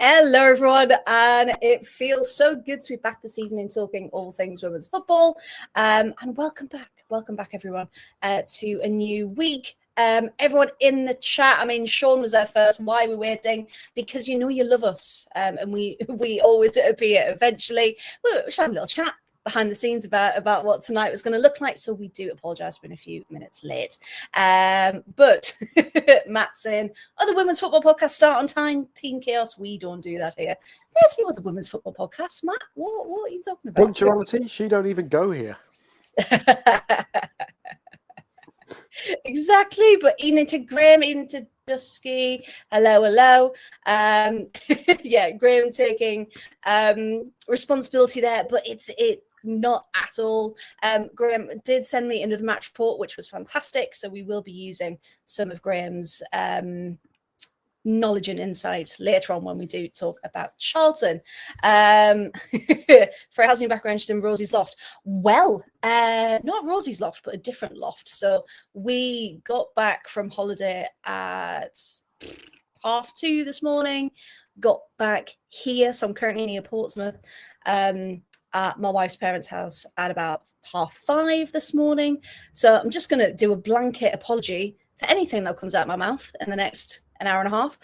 Hello, everyone, and it feels so good to be back this evening talking all things women's football. And welcome back, everyone, to a new week. Everyone in the chat, I mean, Sean was there first. Why are we waiting? Because you know you love us, and we always appear eventually. We'll just have a little chat behind the scenes about what tonight was going to look like. So we do apologise for being a few minutes late. But Matt's saying, the women's football podcast start on time. Team Chaos, we don't do that here. There's no other women's football podcast. Matt, what are you talking about? Punctuality, she don't even go here. Exactly, but even to Graham, even to Dusky, hello. Yeah, Graham taking responsibility there, but it's not at all. Graham did send me another match report, which was fantastic. So we will be using some of Graham's knowledge and insights later on when we do talk about Charlton. Freya has new background. She's in Rosie's loft. Well, not Rosie's loft, but a different loft. So we got back from holiday at 2:30 this morning. Got back here, so I'm currently near Portsmouth. At my wife's parents' house at about 5:30 this morning. So I'm just going to do a blanket apology for anything that comes out of my mouth in the next an hour and a half,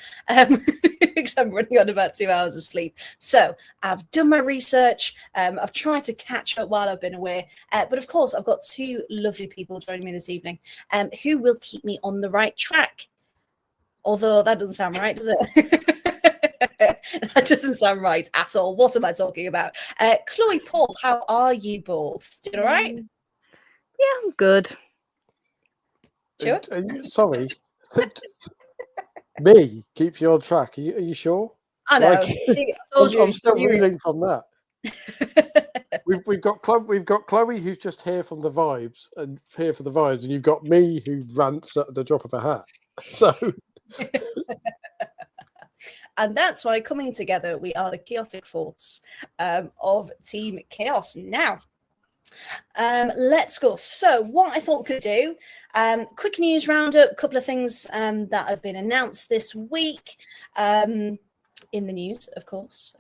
because I'm running on about 2 hours of sleep. So I've done my research. I've tried to catch up while I've been away. But of course, I've got two lovely people joining me this evening who will keep me on the right track. Although that doesn't sound right, does it? That doesn't sound right at all. What am I talking about? Chloe, Paul, how are you both? Doing all right? Yeah, I'm good. Sure. Sorry. Me keep you on track. Are you sure? I know. I'm still reeling from that. We've got Chloe who's just here from the vibes and here for the vibes, and you've got me who rants at the drop of a hat. So. And that's why coming together, we are the chaotic force of Team Chaos. Now, let's go. So what I thought we could do, quick news roundup, a couple of things that have been announced this week. In the news, of course,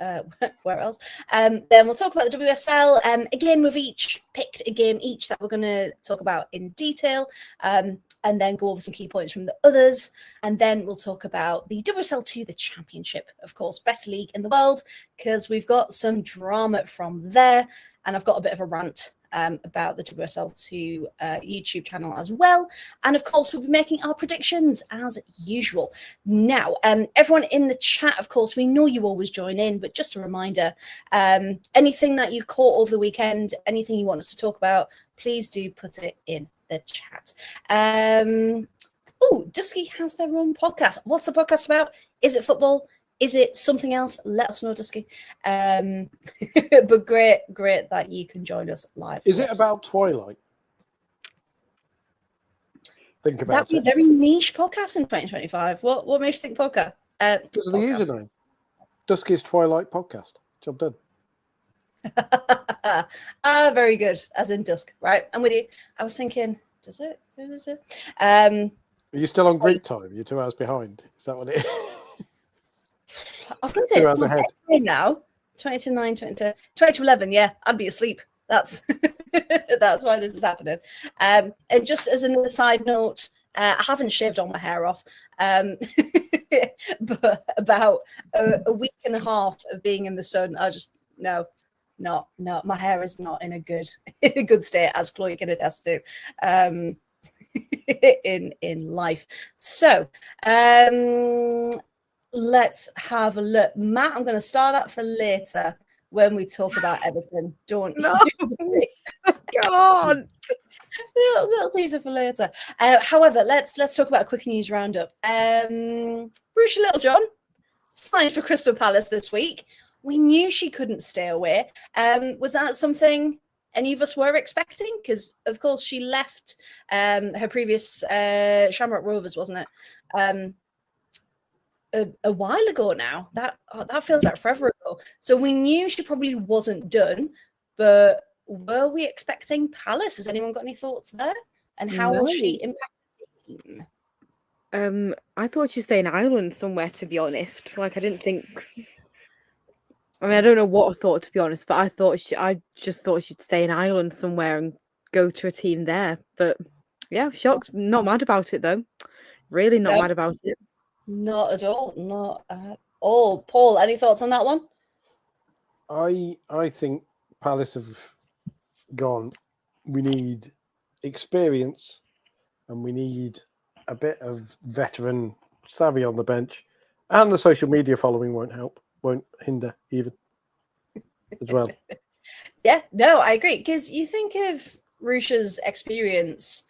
where else? Then we'll talk about the WSL. Again, we've each picked a game each that we're going to talk about in detail, and then go over some key points from the others. And then we'll talk about the WSL2, the championship, of course, best league in the world, because we've got some drama from there. And I've got a bit of a rant about the WSL2 YouTube channel as well. And of course, we'll be making our predictions as usual. Now, everyone in the chat, of course, we know you always join in, but just a reminder, anything that you caught over the weekend, anything you want us to talk about, please do put it in the chat. Dusky has their own podcast. What's the podcast about? Is it football? Is it something else? Let us know, Dusky. But great that you can join us live. Is it about Twilight? Think about That'd be a very niche podcast in 2025. What makes you think podcast? Because of the username. Dusky's Twilight Podcast. Job done. Very good. As in dusk, right? I'm with you. I was thinking, does it? Are you still on Greek time? You're 2 hours behind. Is that what it is? I was going to say, 2 hours ahead. Now, 20 to 9, 20 to 11, yeah, I'd be asleep. That's that's why this is happening. And just as another side note, I haven't shaved all my hair off, but about a week and a half of being in the sun, I just, no, my hair is not in a good state, as Chloe can attest to. In life. So let's have a look. Matt, I'm going to start that for later when we talk about Everton. Don't you? God. Little teaser for later. However, let's talk about a quick news roundup. Brucia Littlejohn signed for Crystal Palace this week. We knew she couldn't stay away. Was that something any of us were expecting? Because, of course, she left her previous Shamrock Rovers, wasn't it? A while ago now. That feels like forever ago. So we knew she probably wasn't done, but were we expecting Palace? Has anyone got any thoughts there? And how will she impact the team? I thought she'd stay in Ireland somewhere, to be honest. Like, I didn't think I mean, I don't know what I thought, to be honest, but I just thought she'd stay in Ireland somewhere and go to a team there. But yeah, shocked. Not mad about it though. Really not No. mad about it. Not at all. Not at all. Paul, any thoughts on that one? I think Palace have gone. We need experience, and we need a bit of veteran savvy on the bench, and the social media following won't hinder even as well. Yeah, no, I agree. Because you think of Rucha's experience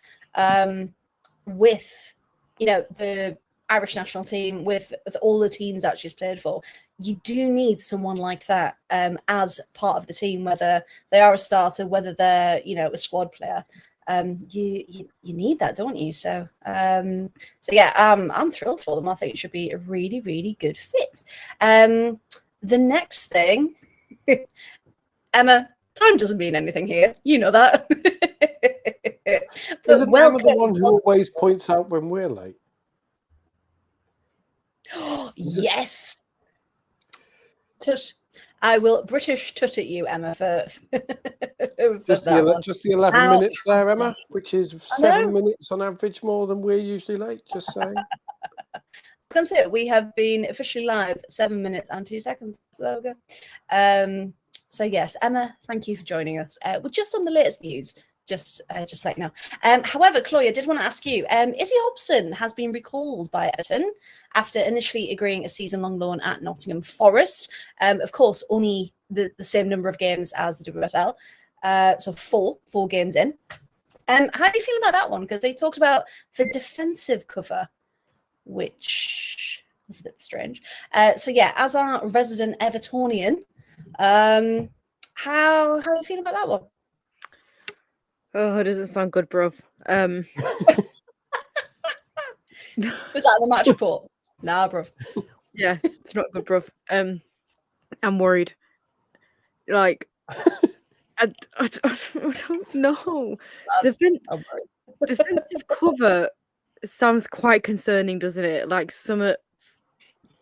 with, the Irish national team, with all the teams that she's played for. You do need someone like that as part of the team, whether they are a starter, whether they're, a squad player. You need that, don't you? So yeah, I'm thrilled for them. I think it should be a really, really good fit. The next thing, Emma, time doesn't mean anything here. You know that. Isn't Emma the one who always points out when we're late? Yes. Tut. I will British tut at you, Emma, for just the 11 minutes there, Emma, which is 7 minutes on average more than we're usually late. Just saying. That's it. We have been officially live 7 minutes and 2 seconds. So there we go. So yes, Emma, thank you for joining us. We're just on the latest news. Just let you know. However, Chloe, I did want to ask you, Izzy Hobson has been recalled by Everton after initially agreeing a season-long loan at Nottingham Forest. Of course, only the same number of games as the WSL. So four games in. How do you feel about that one? Because they talked about the defensive cover, which is a bit strange. So yeah, as our resident Evertonian, how do you feel about that one? Oh, it doesn't sound good, bruv. Was that the match report? Nah, bruv. Yeah, it's not good, bruv. I'm worried. Like, I don't know. Defensive cover sounds quite concerning, doesn't it? Like, something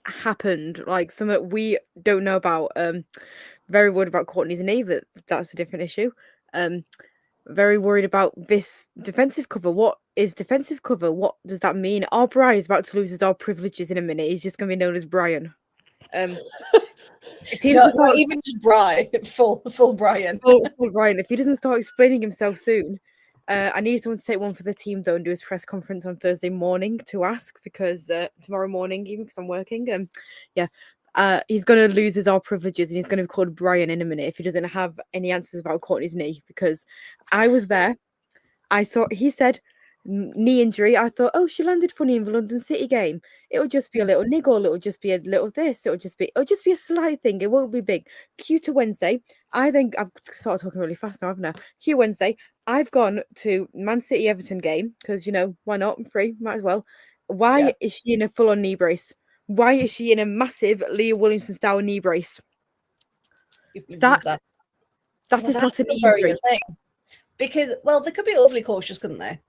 happened, like something we don't know about. Very worried about Courtney's knee, but that's a different issue. Very worried about this defensive cover. What is defensive cover? What does that mean? Our Brian is about to lose his our privileges in a minute. He's just going to be known as Brian. If he doesn't start, even just Brian, full Brian. Full Brian. If he doesn't start explaining himself soon, I need someone to take one for the team though and do his press conference on Thursday morning to ask, because tomorrow morning, even because I'm working. He's going to lose his our privileges and he's going to be called Brian in a minute if he doesn't have any answers about Courtney's knee, because I was there. He said knee injury. I thought, oh, she landed funny in the London City game. It'll just be a little niggle. It'll just be a little this. It'll just be a slight thing. It won't be big. Q to Wednesday. I've started talking really fast now, haven't I? Q Wednesday. I've gone to Man City Everton game because, why not? I'm free. Might as well. Why is she in a full-on knee brace? Why is she in a massive Leah Williamson style knee brace? That is not a knee injury. Because, they could be overly cautious, couldn't they?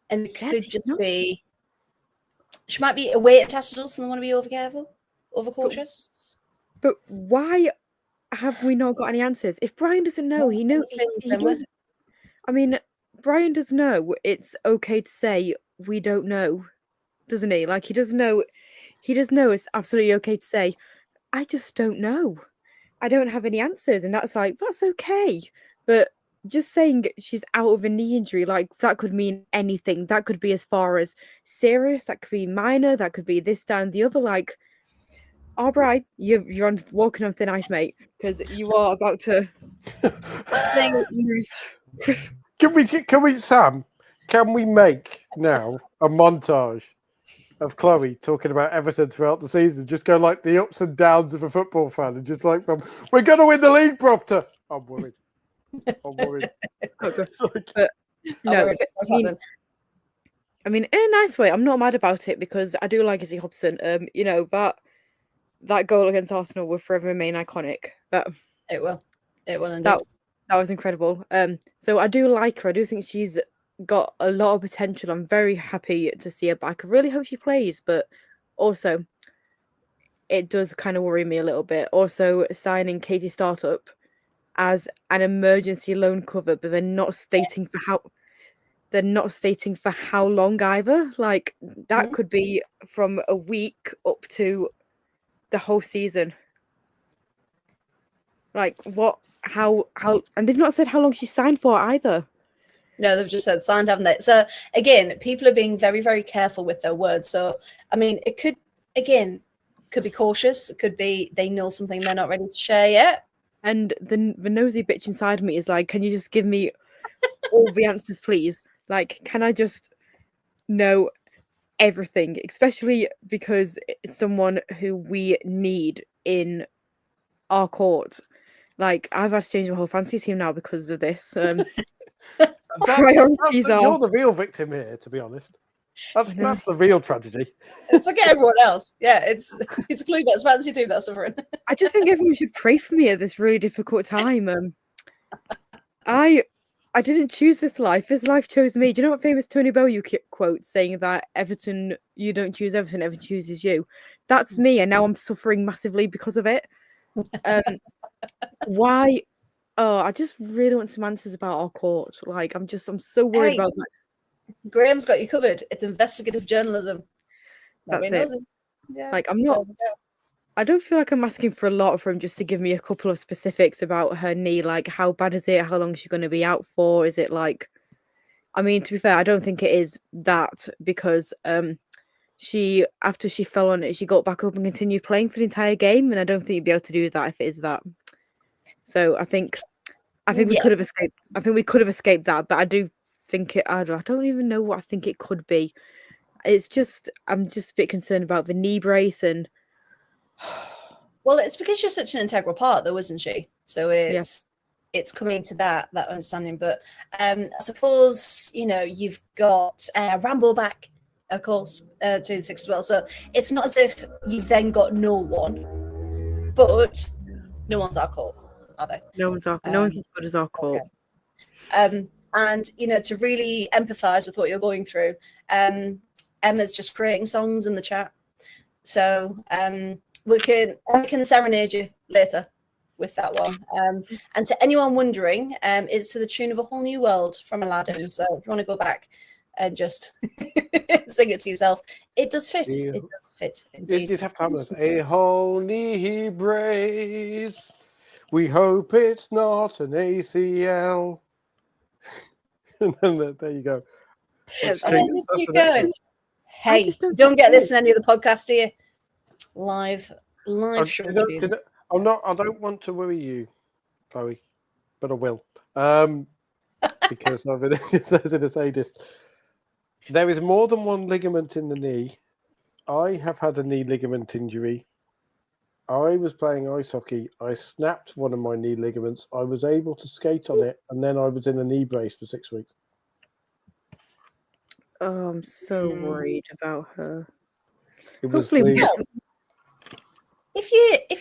And it could just be... She might be away at testicles and they want to be overcautious. But why have we not got any answers? If Brian doesn't know, he knows. He does. I mean, Brian does know it's okay to say we don't know, doesn't he? Like, he does know it's absolutely okay to say, I just don't know. I don't have any answers. And that's okay. But just saying she's out of a knee injury, like, that could mean anything. That could be as far as serious, that could be minor, that could be this, that, and the other. Like, Brian, you're walking on thin ice, mate, because you are about to lose. Can we, Sam? Can we make now a montage of Chloe talking about Everton throughout the season? Just go like the ups and downs of a football fan, and just like from we're going to win the league, Profter. I'm worried. But no, I mean, in a nice way, I'm not mad about it because I do like Izzy Hobson. That goal against Arsenal will forever remain iconic. But it will indeed. That was incredible. So I do like her. I do think she's got a lot of potential. I'm very happy to see her back. I really hope she plays, but also it does kind of worry me a little bit. Also, signing Katie Startup as an emergency loan cover, but they're not stating for how long either. Like that could be from a week up to the whole season. Like what? How? And they've not said how long she signed for either. No, they've just said signed, haven't they? So again, people are being very, very careful with their words. So I mean, it could be cautious. It could be they know something they're not ready to share yet. And the nosy bitch inside me is like, can you just give me all the answers, please? Like, can I just know everything? Especially because it's someone who we need in our court. Like, I've had to change my whole fantasy team now because of this. Priorities are. You're the real victim here, to be honest. That's the real tragedy. Forget everyone else. Yeah, it's Cluebet's fantasy team that's suffering. I just think everyone should pray for me at this really difficult time. I didn't choose this life. This life chose me. Do you know what famous Tony Bellew quote saying that Everton, you don't choose Everton, Everton chooses you? That's me, and now I'm suffering massively because of it. Why? Oh, I just really want some answers about our court. Like, I'm so worried about that. Graham's got you covered. It's investigative journalism. That's it. Yeah. Like, I don't feel like I'm asking for a lot from just to give me a couple of specifics about her knee. Like, how bad is it? How long is she going to be out for? Is it like, I mean, to be fair, I don't think it is that because after she fell on it, she got back up and continued playing for the entire game. And I don't think you'd be able to do that if it is that. So I think we could have escaped. I think we could have escaped that, but I do think I don't even know what I think it could be. It's just I'm just a bit concerned about the knee brace and. Well, it's because she's such an integral part, though, isn't she? So it's coming to that understanding. But I suppose you've got Rambo back, of course, 26 as well. So it's not as if you've then got no one, but no one's our call, are they? No one's as good as our call. Okay. And to really empathise with what you're going through, Emma's just creating songs in the chat, so we can serenade you later with that one. And to anyone wondering, it's to the tune of A Whole New World from Aladdin. So if you want to go back and just sing it to yourself, it does fit. It does fit indeed. You'd have to have this. A whole knee brace. We hope it's not an ACL. And then there you go. Just keep going. Hey, don't get this in any of the podcasts, do you? Live show. I don't want to worry you, Chloe, but I will. Because it says in a sadist. There is more than one ligament in the knee. I have had a knee ligament injury. I was playing ice hockey. I snapped one of my knee ligaments. I was able to skate on it, and then I was in a knee brace for 6 weeks. Oh, I'm so worried about her. If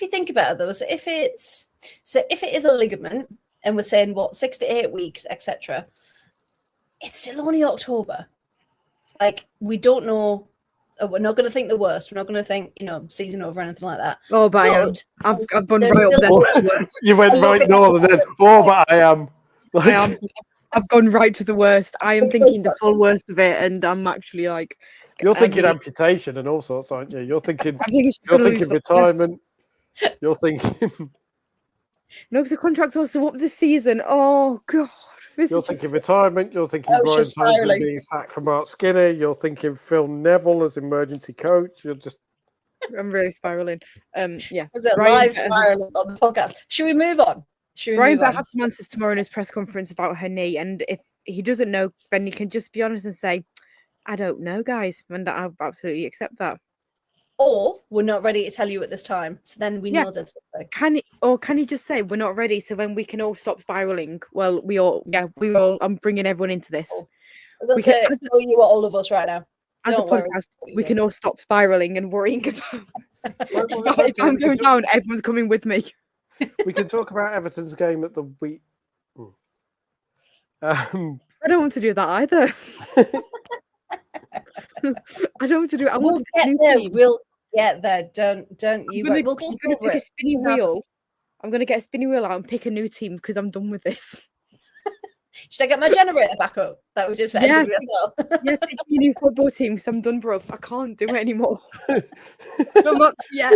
you think about it though, so if it is a ligament, and we're saying 6 to 8 weeks, etc., it's still only October. Like, we don't know. We're not going to think the worst. We're not going to think, season over or anything like that. Oh, but I've gone right up there. You went right north and then, but I am. I am. I've gone right to the worst. I am thinking the full worst of it, and I'm actually like. You're thinking amputation and all sorts, aren't you? You're thinking retirement. You're thinking. No, because the contract's also up this season. Oh God. You're thinking retirement. You're thinking Brian Townsend being sacked from Mark Skinner. You're thinking Phil Neville as emergency coach. You're just. I'm really spiraling. Yeah. Is it live spiraling on the podcast? Should we move on? Brian Beck has some answers tomorrow in his press conference about her knee, and if he doesn't know, then he can just be honest and say, "I don't know, guys," and I absolutely accept that. Or we're not ready to tell you at this time, so then we know there's something. Can he just say we're not ready, so then we can all stop spiraling? Well, we all. I'm bringing everyone into this. We can tell you what all of us right now. As a podcast, we can all stop spiraling and worrying about. If I'm going down, everyone's coming with me. We can talk about Everton's game at the week. I don't want to do that either. I don't want to do it. We'll get there. We'll get there. Don't you? I'm We'll gonna gloss over take a it. spinny wheel. I'm gonna get a spinny wheel out and pick a new team because I'm done with this. Should I get my generator back up that we did for Yeah. NWSL? Yeah, pick me a new football team because I'm done, bro. I can't do it anymore. This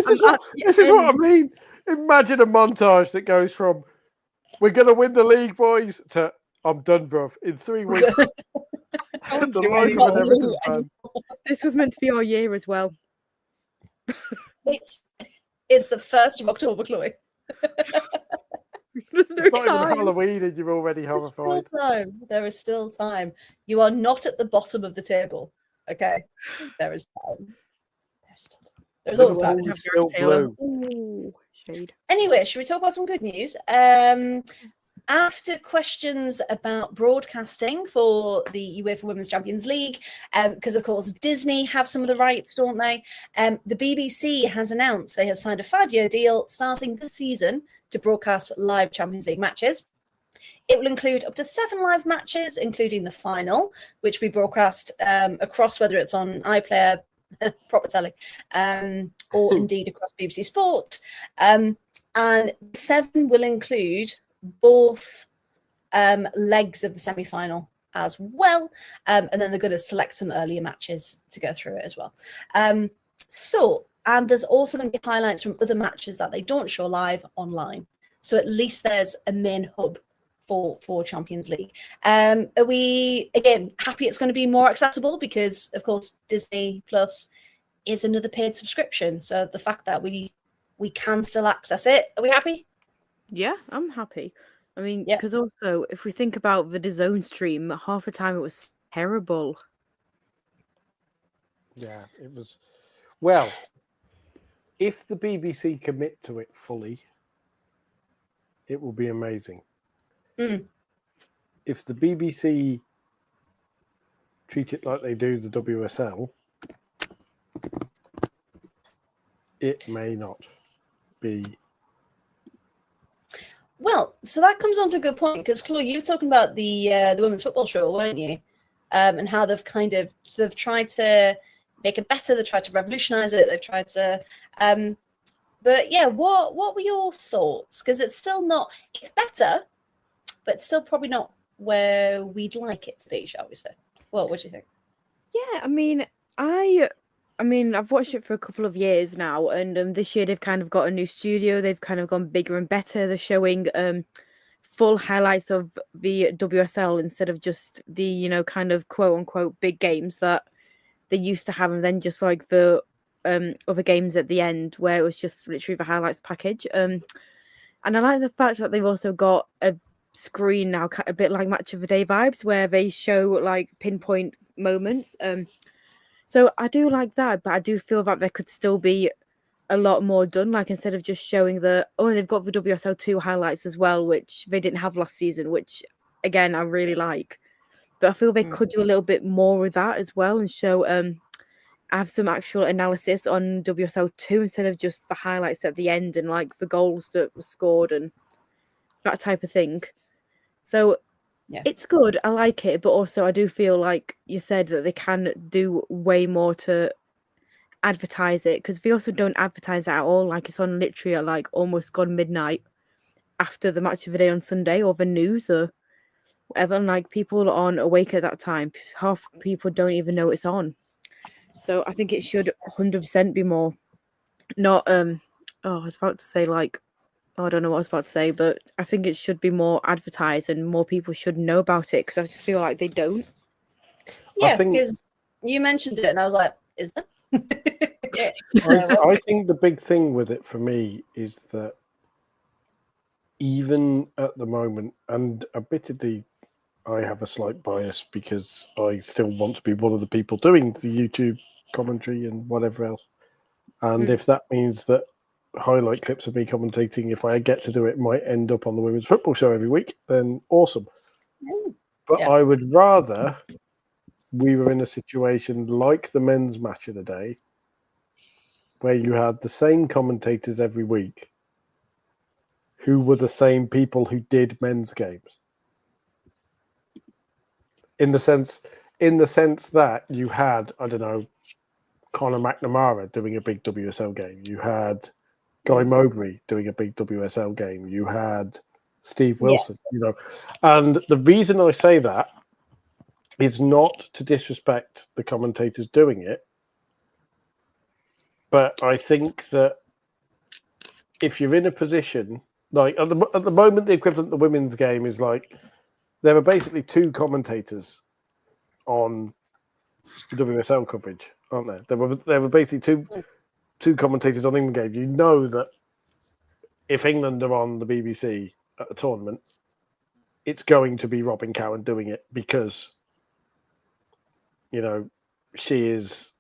is what I mean. Imagine a montage that goes from "We're gonna win the league, boys" to "I'm done, bro." In 3 weeks, Can't the do life of an anymore. Everton fan. This was meant to be our year as well. It's the 1st of October, Chloe. There's no It's not even time. Halloween, and you're already There's horrified. still time. There is still time. You are not at the bottom of the table. Okay, there is time. There's still time. There's always Little time. holes still blue. Ooh, shade. Anyway, should we talk about some good news? After questions about broadcasting for the UEFA Women's Champions League, because of course Disney have some of the rights, don't they? The BBC has announced they have signed a 5-year deal starting this season to broadcast live Champions League matches. It will include up to 7 live matches, including the final, which we broadcast across, whether it's on iPlayer, proper telly, or indeed across BBC Sport. And 7 will include both legs of the semi-final as well. And then they're going to select some earlier matches to go through it as well. And there's also going to be highlights from other matches that they don't show live online. So at least there's a main hub for Champions League. Are we, again, happy it's going to be more accessible? Because, of course, Disney Plus is another paid subscription. So the fact that we can still access it, are we happy? Yeah, I'm happy. I mean, because also, if we think about the DAZN stream, half the time it was terrible. Yeah, it was. Well, if the BBC commit to it fully, it will be amazing. If the BBC treat it like they do the WSL, it may not be. Well, so that comes on to a good point, because Chloe, you were talking about the women's football show, weren't you? And how they've tried to make it better. They've tried to revolutionize it. They've tried to, but yeah, what were your thoughts? Because it's still not. It's better, but it's still probably not where we'd like it to be, shall we say? Well, what do you think? Yeah, I mean, I've watched it for a couple of years now, and this year they've kind of got a new studio. They've kind of gone bigger and better. They're showing full highlights of the WSL instead of just the kind of quote unquote big games that they used to have, and then just like the other games at the end where it was just literally the highlights package. And I like the fact that they've also got a screen now, a bit like Match of the Day vibes, where they show like pinpoint moments. So I do like that, but I do feel that there could still be a lot more done. Like instead of just showing and they've got the WSL2 highlights as well, which they didn't have last season, which again I really like. But I feel they could do a little bit more with that as well and show have some actual analysis on WSL2 instead of just the highlights at the end and like the goals that were scored and that type of thing. So it's good. I like it, but also I do feel like you said that they can do way more to advertise it, because they also don't advertise it at all. Like it's on literally at like almost gone midnight after the Match of the Day on Sunday or the news or whatever. And like people aren't awake at that time. Half people don't even know it's on. So I think it should 100% be more. Not I was about to say like. I don't know what I was about to say, but I think it should be more advertised and more people should know about it, because I just feel like they don't. Yeah, because you mentioned it and I was like, is there? I think the big thing with it for me is that even at the moment, and admittedly, I have a slight bias because I still want to be one of the people doing the YouTube commentary and whatever else. And if that means that highlight clips of me commentating, if I get to do it, might end up on the women's football show every week, then awesome. But I would rather we were in a situation like the men's match of the day, where you had the same commentators every week who were the same people who did men's games. In the sense that you had, I don't know, Conor McNamara doing a big WSL game. You had Guy Mowbray doing a big WSL game. You had Steve Wilson, And the reason I say that is not to disrespect the commentators doing it, but I think that if you're in a position, like at the moment, the equivalent of the women's game is like there are basically two commentators on WSL coverage, aren't there? There were basically two commentators on England games. You know that if England are on the BBC at a tournament, it's going to be Robin Cowan doing it because, she is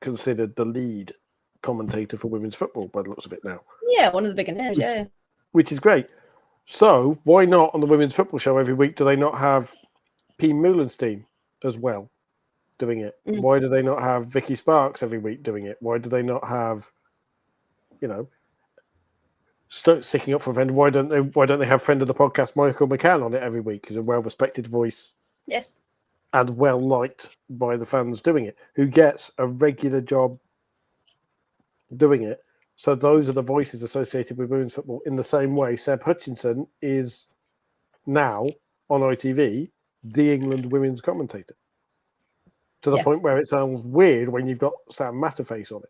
considered the lead commentator for women's football by the looks of it now. Yeah, one of the bigger names, yeah. Which is great. So why not on the women's football show every week do they not have P. Meulenstein as well doing it? Why do they not have Vicky Sparks every week doing it? Why do they not have, sticking up for a friend? Why don't they have friend of the podcast Michael McCann on it every week? He's a well-respected voice. Yes. And well-liked by the fans doing it, who gets a regular job doing it. So those are the voices associated with women's football in the same way Seb Hutchinson is now on ITV, the England women's commentator. To the point where it sounds weird when you've got Sam Matterface on it,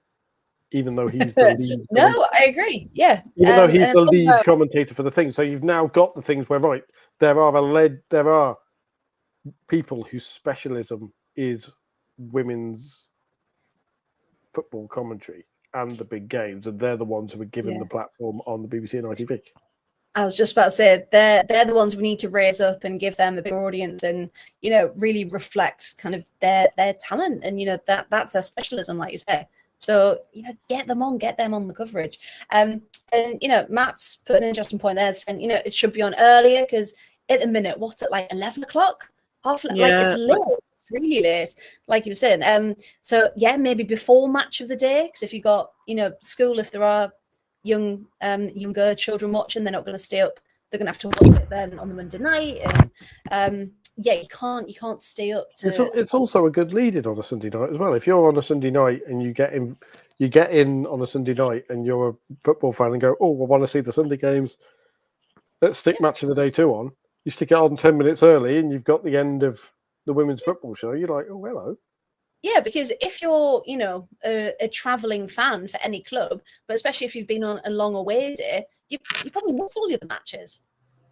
even though he's the lead. No, I agree. Yeah. Even though he's the lead commentator for the thing. So you've now got the things where, right, there are people whose specialism is women's football commentary and the big games, and they're the ones who are given the platform on the BBC and ITV. I was just about to say they're the ones we need to raise up and give them a big audience, and really reflect kind of their talent, and that's their specialism, like you say. So get them on the coverage. And Matt's put an interesting point there, saying it should be on earlier because at the minute, what's it like 11 o'clock? Like it's late. It's really late, like you were saying. So yeah, maybe before match of the day, because if you got school, if there are younger children watching, they're not going to stay up. They're going to have to watch it then on the Monday night, and you can't stay up. It's also a good lead-in on a Sunday night as well. If you're on a Sunday night and you get in on a Sunday night and you're a football fan and go, I want to see the Sunday games. Let's stick match of the day 2 on. You stick it on 10 minutes early, and you've got the end of the women's football show. You're like, oh, hello. Yeah, because if you're, a travelling fan for any club, but especially if you've been on a long away day, you probably miss all the other matches.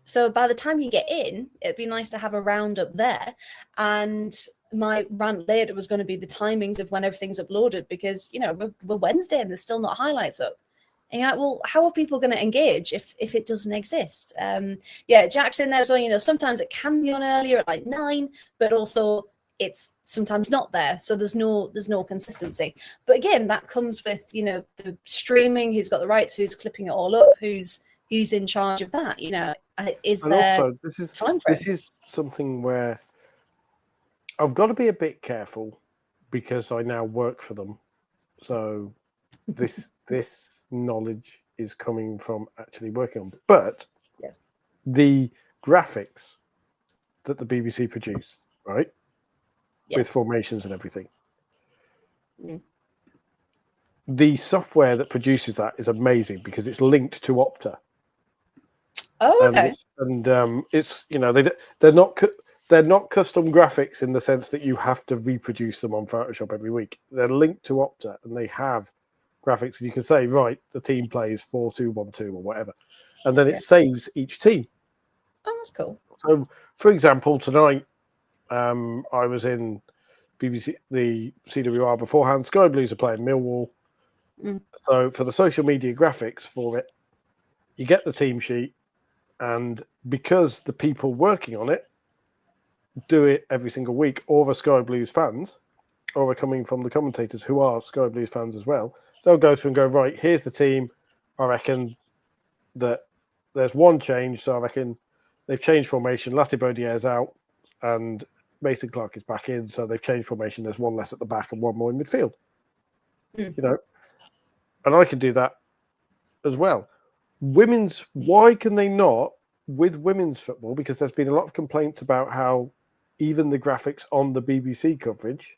So by the time you get in, it'd be nice to have a roundup there. And my rant later was going to be the timings of when everything's uploaded, because, we're Wednesday and there's still not highlights up. And you're like, well, how are people going to engage if it doesn't exist? Jack's in there as well. Sometimes it can be on earlier at like 9, but also it's sometimes not there. So there's no consistency. But again, that comes with, the streaming, who's got the rights, who's clipping it all up, who's in charge of that. Is and there also, this is something where I've got to be a bit careful because I now work for them. So this knowledge is coming from actually working on. But yes, the graphics that the BBC produce, right? Yes. With formations and everything. The software that produces that is amazing because it's linked to Opta. Oh, okay. It's they're not custom graphics in the sense that you have to reproduce them on Photoshop every week. They're linked to Opta, and they have graphics, and you can say, right, the team plays 4-2-1-2 or whatever, and then it saves each team. Oh, that's cool. So, for example, tonight I was in BBC, the CWR beforehand. Sky Blues are playing Millwall. So for the social media graphics for it, you get the team sheet, and because the people working on it do it every single week, or are Sky Blues fans, or are coming from the commentators who are Sky Blues fans as well, they'll go through and go, right, here's the team. I reckon that there's one change, so I reckon they've changed formation. Latibodier's out, and Mason Clark is back in, so they've changed formation. There's one less at the back and one more in midfield. And I can do that as well. Why can they not with women's football? Because there's been a lot of complaints about how even the graphics on the BBC coverage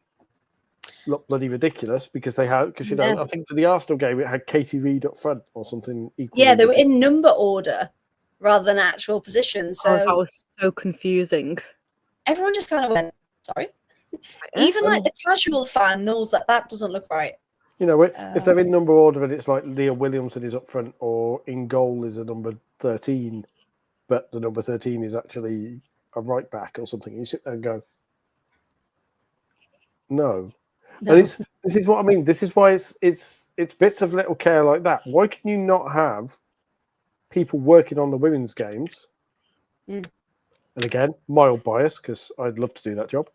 look bloody ridiculous because they had I think for the Arsenal game it had Katie Reid up front or something equally. Yeah, they were in number order rather than actual position. So that was so confusing. Everyone just kind of went, sorry. Even like the casual fan knows that doesn't look right. If they're in number order and it's like Leah Williamson is up front or in goal is a number 13, but the number 13 is actually a right back or something, you sit there and go, no. And this is what I mean. This is why it's bits of little care like that. Why can you not have people working on the women's games? And again, mild bias because I'd love to do that job.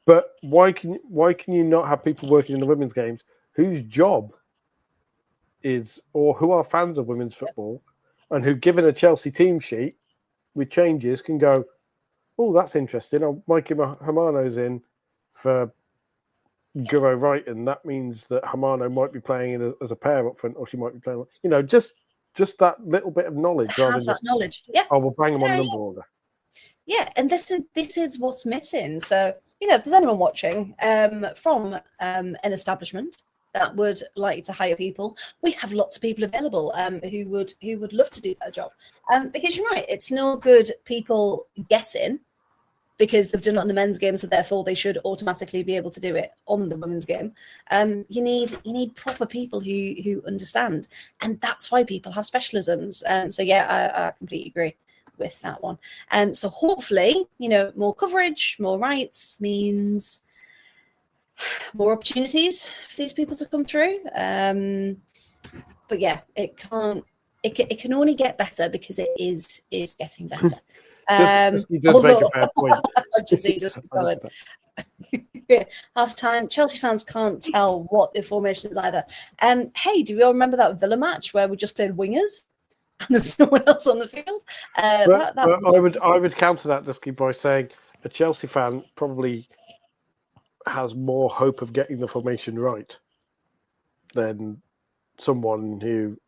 But why can you not have people working in the women's games whose job is, or who are fans of women's football, and who, given a Chelsea team sheet with changes, can go, oh, that's interesting. Mikey Hamano's in for Guro Wright, and that means that Hamano might be playing as a pair up front, or she might be playing. Just that little bit of knowledge, rather than just knowledge. Yeah. Oh, we'll bang them on number order. Yeah, and this is what's missing. So if there's anyone watching from an establishment that would like to hire people, we have lots of people available who would love to do that job. Because you're right, it's no good people guessing because they've done it on the men's game, so therefore they should automatically be able to do it on the women's game. You need proper people who understand, and that's why people have specialisms. So yeah, I completely agree with that one. So hopefully, more coverage, more rights means more opportunities for these people to come through. But yeah, it can only get better because it is getting better. You just make a fair point. just going. Half time, Chelsea fans can't tell what the formation is either. Hey, do we all remember that Villa match where we just played wingers and there's no one else on the field? I would counter that just by saying a Chelsea fan probably has more hope of getting the formation right than someone who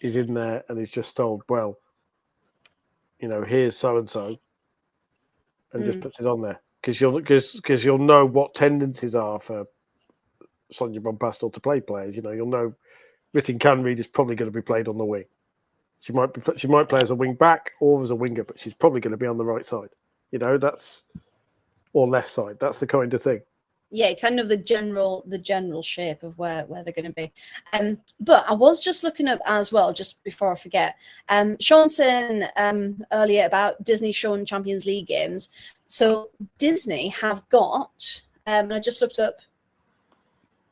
is in there and is just told, well, here's so and so, and just puts it on there because you'll know what tendencies are for Sonia Bompastor to play players. You'll know Ritten Canreed is probably going to be played on the wing. She might play as a wing back or as a winger, but she's probably going to be on the right side. That's or left side. That's the kind of thing. Yeah, kind of the general shape of where they're going to be. But I was just looking up as well, just before I forget. Sean said earlier about Disney showing Champions League games. So Disney have got, and I just looked up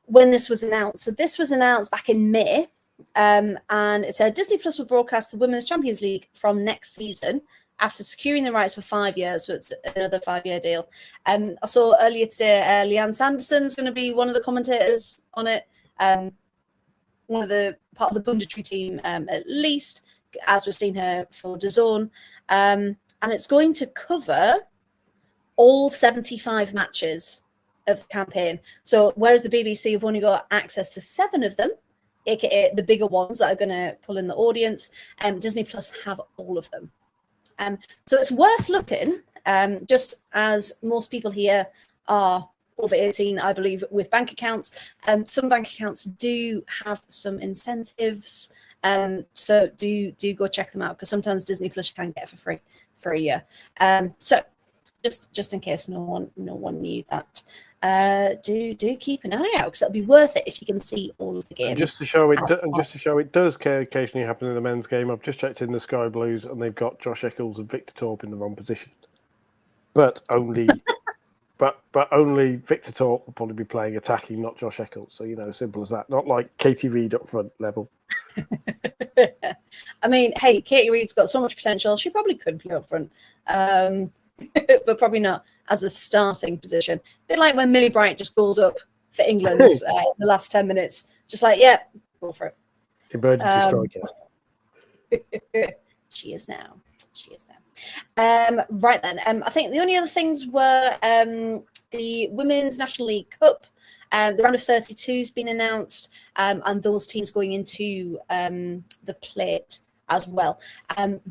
when this was announced. So this was announced back in May. And it said Disney Plus will broadcast the Women's Champions League from next season after securing the rights for 5 years, so it's another 5-year deal. I saw earlier today Leanne Sanderson's going to be one of the commentators on it, one of the part of the Bundetry team at least, as we've seen her for DAZN. And it's going to cover all 75 matches of the campaign. So whereas the BBC have only got access to 7 of them, aka the bigger ones that are going to pull in the audience, Disney Plus have all of them. So it's worth looking, just as most people here are over 18, I believe, with bank accounts. Some bank accounts do have some incentives, so do go check them out because sometimes Disney Plus you can get for free for a year. So just in case no one knew that, do keep an eye out because it'll be worth it if you can see all of the games. And just to show it does occasionally happen in the men's game. I've just checked in the Sky Blues and they've got Josh Eccles and Victor Torp in the wrong position, but only but only Victor Torp will probably be playing attacking, not Josh Eccles. So simple as that. Not like Katie Reid up front level. I mean, hey, Katie Reid's got so much potential. She probably could play up front. But probably not as a starting position. A bit like when Millie Bright just goes up for England the last 10 minutes. Just like, yeah, go for it. Emergency striker. She is now. Right then. I think the only other things were the Women's National League Cup. The round of 32 has been announced, and those teams going into the plate as well.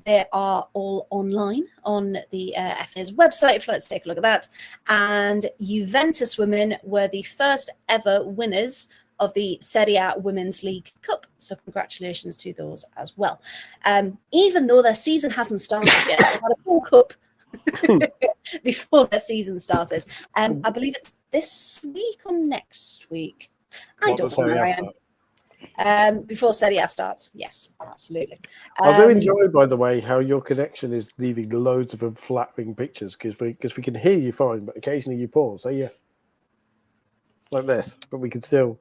They are all online on the FA's website if you'd like to take a look at that. And Juventus women were the first ever winners of the Serie A Women's League Cup. So congratulations to those as well. Even though their season hasn't started yet, they had a full cup before their season started. I believe it's this week or next week. I don't know where I am. Before Serie A starts, yes, absolutely. I do enjoy, by the way, how your connection is leaving loads of flattering pictures because we can hear you fine, but occasionally you pause. So yeah, like this, but we can still.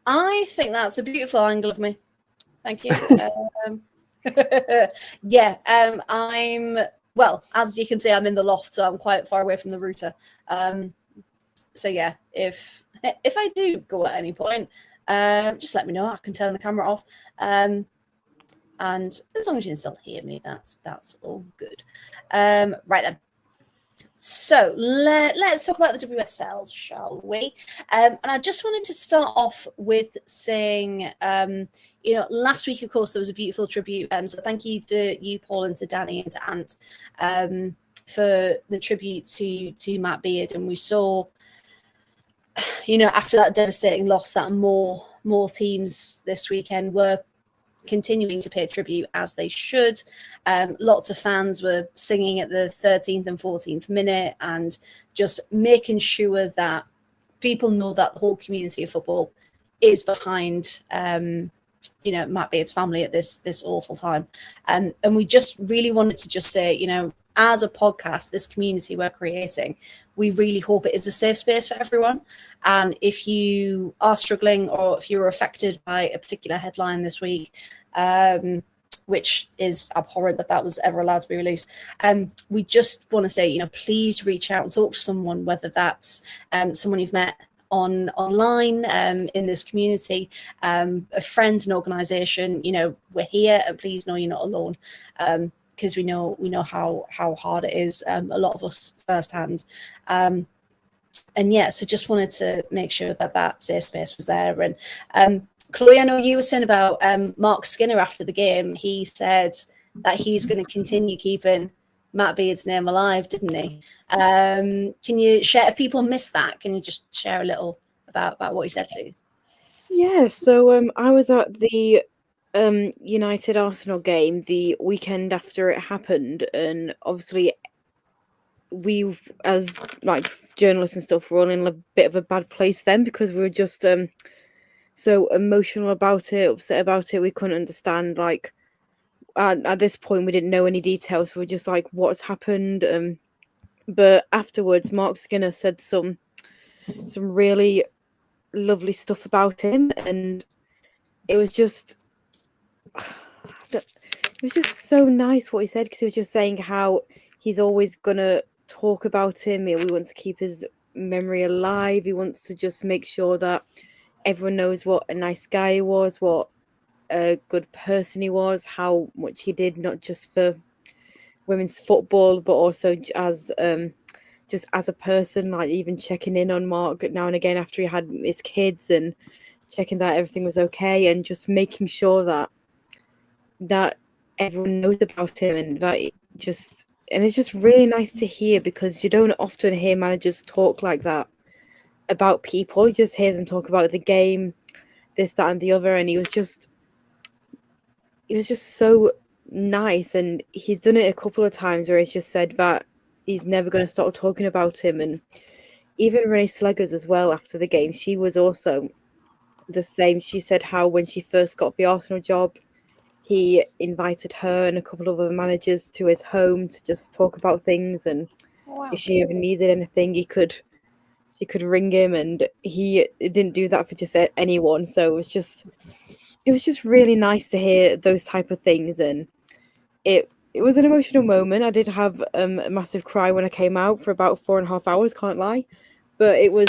I think that's a beautiful angle of me. Thank you. Yeah, I'm well, as you can see, I'm in the loft, so I'm quite far away from the router. So yeah, if I do go at any point, just let me know. I can turn the camera off. And as long as you can still hear me, that's all good. Right then. So let's talk about the WSL, shall we? And I just wanted to start off with saying, last week, of course, there was a beautiful tribute. So thank you to you, Paul, and to Danny and to Ant for the tribute to Matt Beard. And we saw, after that devastating loss, that more teams this weekend were continuing to pay tribute, as they should. Lots of fans were singing at the 13th and 14th minute and just making sure that people know that the whole community of football is behind Matt Beard's family at this awful time. And we just really wanted to just say, as a podcast, this community we're creating, we really hope it is a safe space for everyone. And if you are struggling or if you were affected by a particular headline this week, which is abhorrent that was ever allowed to be released, we just want to say, please reach out and talk to someone, whether that's someone you've met online in this community, a friend, an organisation. We're here, and please know you're not alone. Because we know how hard it is, a lot of us firsthand. So just wanted to make sure that safe space was there. And Chloe, I know you were saying about Mark Skinner after the game. He said that he's going to continue keeping Matt Beard's name alive, didn't he? Can you share, if people missed that, can you just share a little about what he said, please? Yeah, so I was at the United Arsenal game the weekend after it happened, and obviously we, as journalists and stuff, were all in a bit of a bad place then, because we were just so emotional about it, upset about it. We couldn't understand, at this point we didn't know any details, so we're just like, what's happened? But afterwards, Mark Skinner said some really lovely stuff about him, and it was just so nice what he said, because he was just saying how he's always gonna talk about him. He wants to keep his memory alive. He wants to just make sure that everyone knows what a nice guy he was, what a good person he was, how much he did, not just for women's football, but also as a person, even checking in on Mark now and again after he had his kids and checking that everything was okay, and just making sure that everyone knows about him, and it's just really nice to hear, because you don't often hear managers talk like that about people. You just hear them talk about the game, this, that, and the other, and he was just so nice. And he's done it a couple of times where he's just said that he's never going to stop talking about him. And even Renee Sleggers as well, after the game, she was also the same. She said how when she first got the Arsenal job, he invited her and a couple of other managers to his home to just talk about things, and if she ever needed anything, she could ring him, and he didn't do that for just anyone. So it was just really nice to hear those type of things, and it was an emotional moment. I did have a massive cry when I came out for about 4.5 hours, can't lie, but it was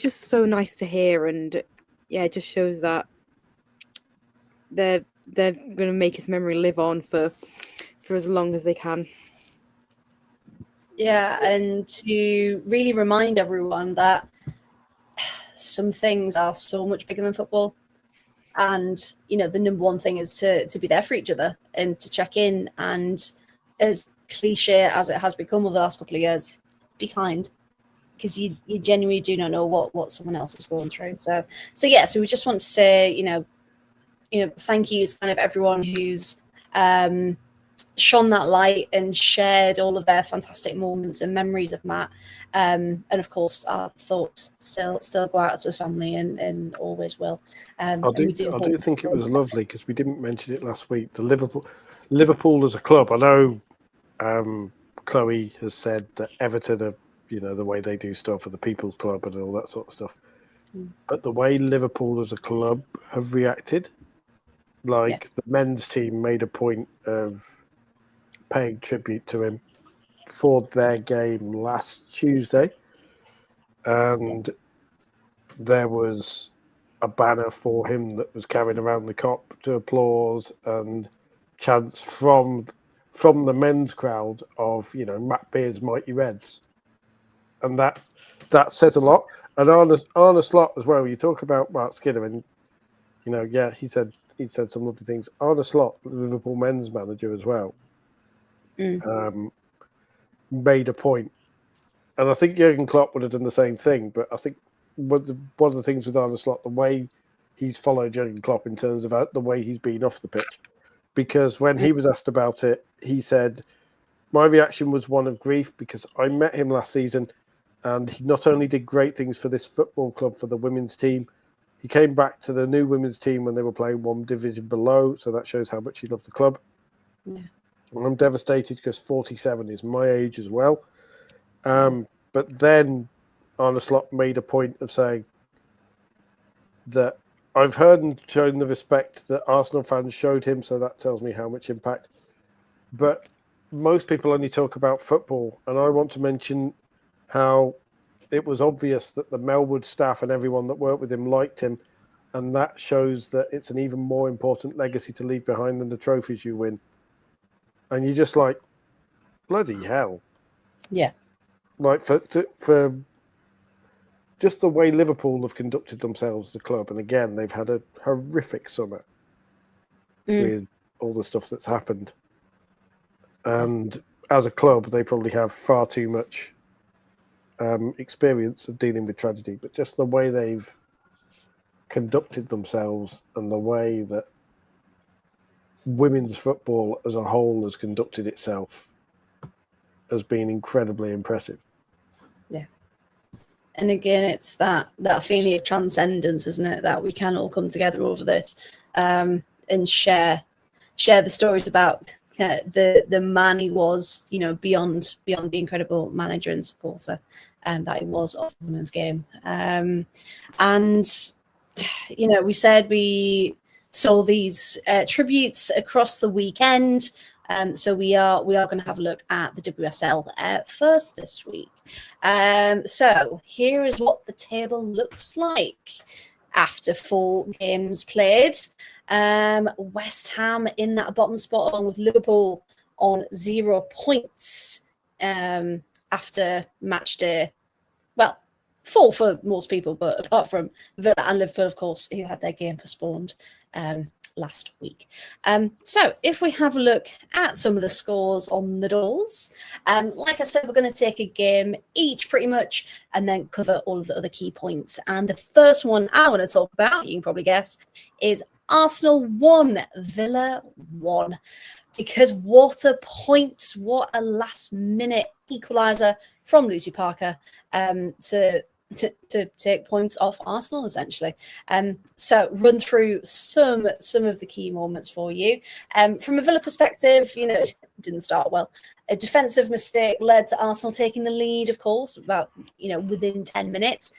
just so nice to hear, and yeah, it just shows that they're going to make his memory live on for as long as they can. Yeah, and to really remind everyone that some things are so much bigger than football. And, you know, the number one thing is to be there for each other and to check in. And as cliche as it has become over the last couple of years, be kind, because you genuinely do not know what someone else is going through. So yeah, so we just want to say, you know, thank you to kind of everyone who's shone that light and shared all of their fantastic moments and memories of Matt. And of course, our thoughts still go out to his family and always will. I do think it was lovely, because we didn't mention it last week. The Liverpool as a club. I know Chloe has said that Everton are, you know, the way they do stuff for the People's Club and all that sort of stuff. But the way Liverpool as a club have reacted, like the men's team made a point of paying tribute to him for their game last Tuesday, and there was a banner for him that was carried around the Kop to applause and chants from the men's crowd of, you know, Matt Beard's Mighty Reds, and that says a lot. And Arne Slot as well. You talk about Mark Skinner, and you know, yeah, he said some lovely things. Arne Slot, the Liverpool men's manager as well, made a point, and I think Jurgen Klopp would have done the same thing. But I think one of the things with Arne Slot, the way he's followed Jurgen Klopp in terms of the way he's been off the pitch, because when he was asked about it, he said, "My reaction was one of grief, because I met him last season, and he not only did great things for this football club, for the women's team, he came back to the new women's team when they were playing one division below, so that shows how much he loved the club. Yeah. I'm devastated because 47 is my age as well." But then Arne Slot made a point of saying that I've heard and shown the respect that Arsenal fans showed him, so that tells me how much impact. But most people only talk about football, and I want to mention how it was obvious that the Melwood staff and everyone that worked with him liked him, and that shows that it's an even more important legacy to leave behind than the trophies you win. And you're just like, bloody hell. Yeah. Like, for just the way Liverpool have conducted themselves, the club, and again, they've had a horrific summer with all the stuff that's happened. And as a club, they probably have far too much experience of dealing with tragedy, but just the way they've conducted themselves and the way that women's football as a whole has conducted itself has been incredibly impressive. Yeah. And again, it's that feeling of transcendence, isn't it? That we can all come together over this and share the stories about the man he was, you know, beyond the incredible manager and supporter that he was of the women's game. And you know, we said we saw these tributes across the weekend. So we are going to have a look at the WSL first this week. So here is what the table looks like after 4 games played. West Ham in that bottom spot, along with Liverpool on 0 points after match day. Well, 4 for most people, but apart from Villa and Liverpool, of course, who had their game postponed last week. So if we have a look at some of the scores on the dolls, like I said, we're going to take a game each pretty much and then cover all of the other key points. And the first one I want to talk about, you can probably guess, is Arsenal 1, Villa 1. Because what a point, what a last-minute equaliser from Lucy Parker to take points off Arsenal, essentially. So run through some of the key moments for you. From a Villa perspective, you know, it didn't start well. A defensive mistake led to Arsenal taking the lead, of course, about, you know, within 10 minutes.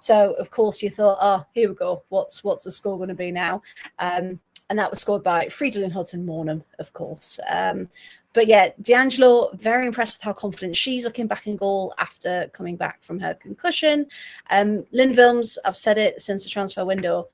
So, of course, you thought, oh, here we go. What's the score going to be now? And that was scored by Fridolin Hudson-Mornham, of course. But yeah, D'Angelo, very impressed with how confident she's looking back in goal after coming back from her concussion. Lynn Wilms, I've said it since the transfer window,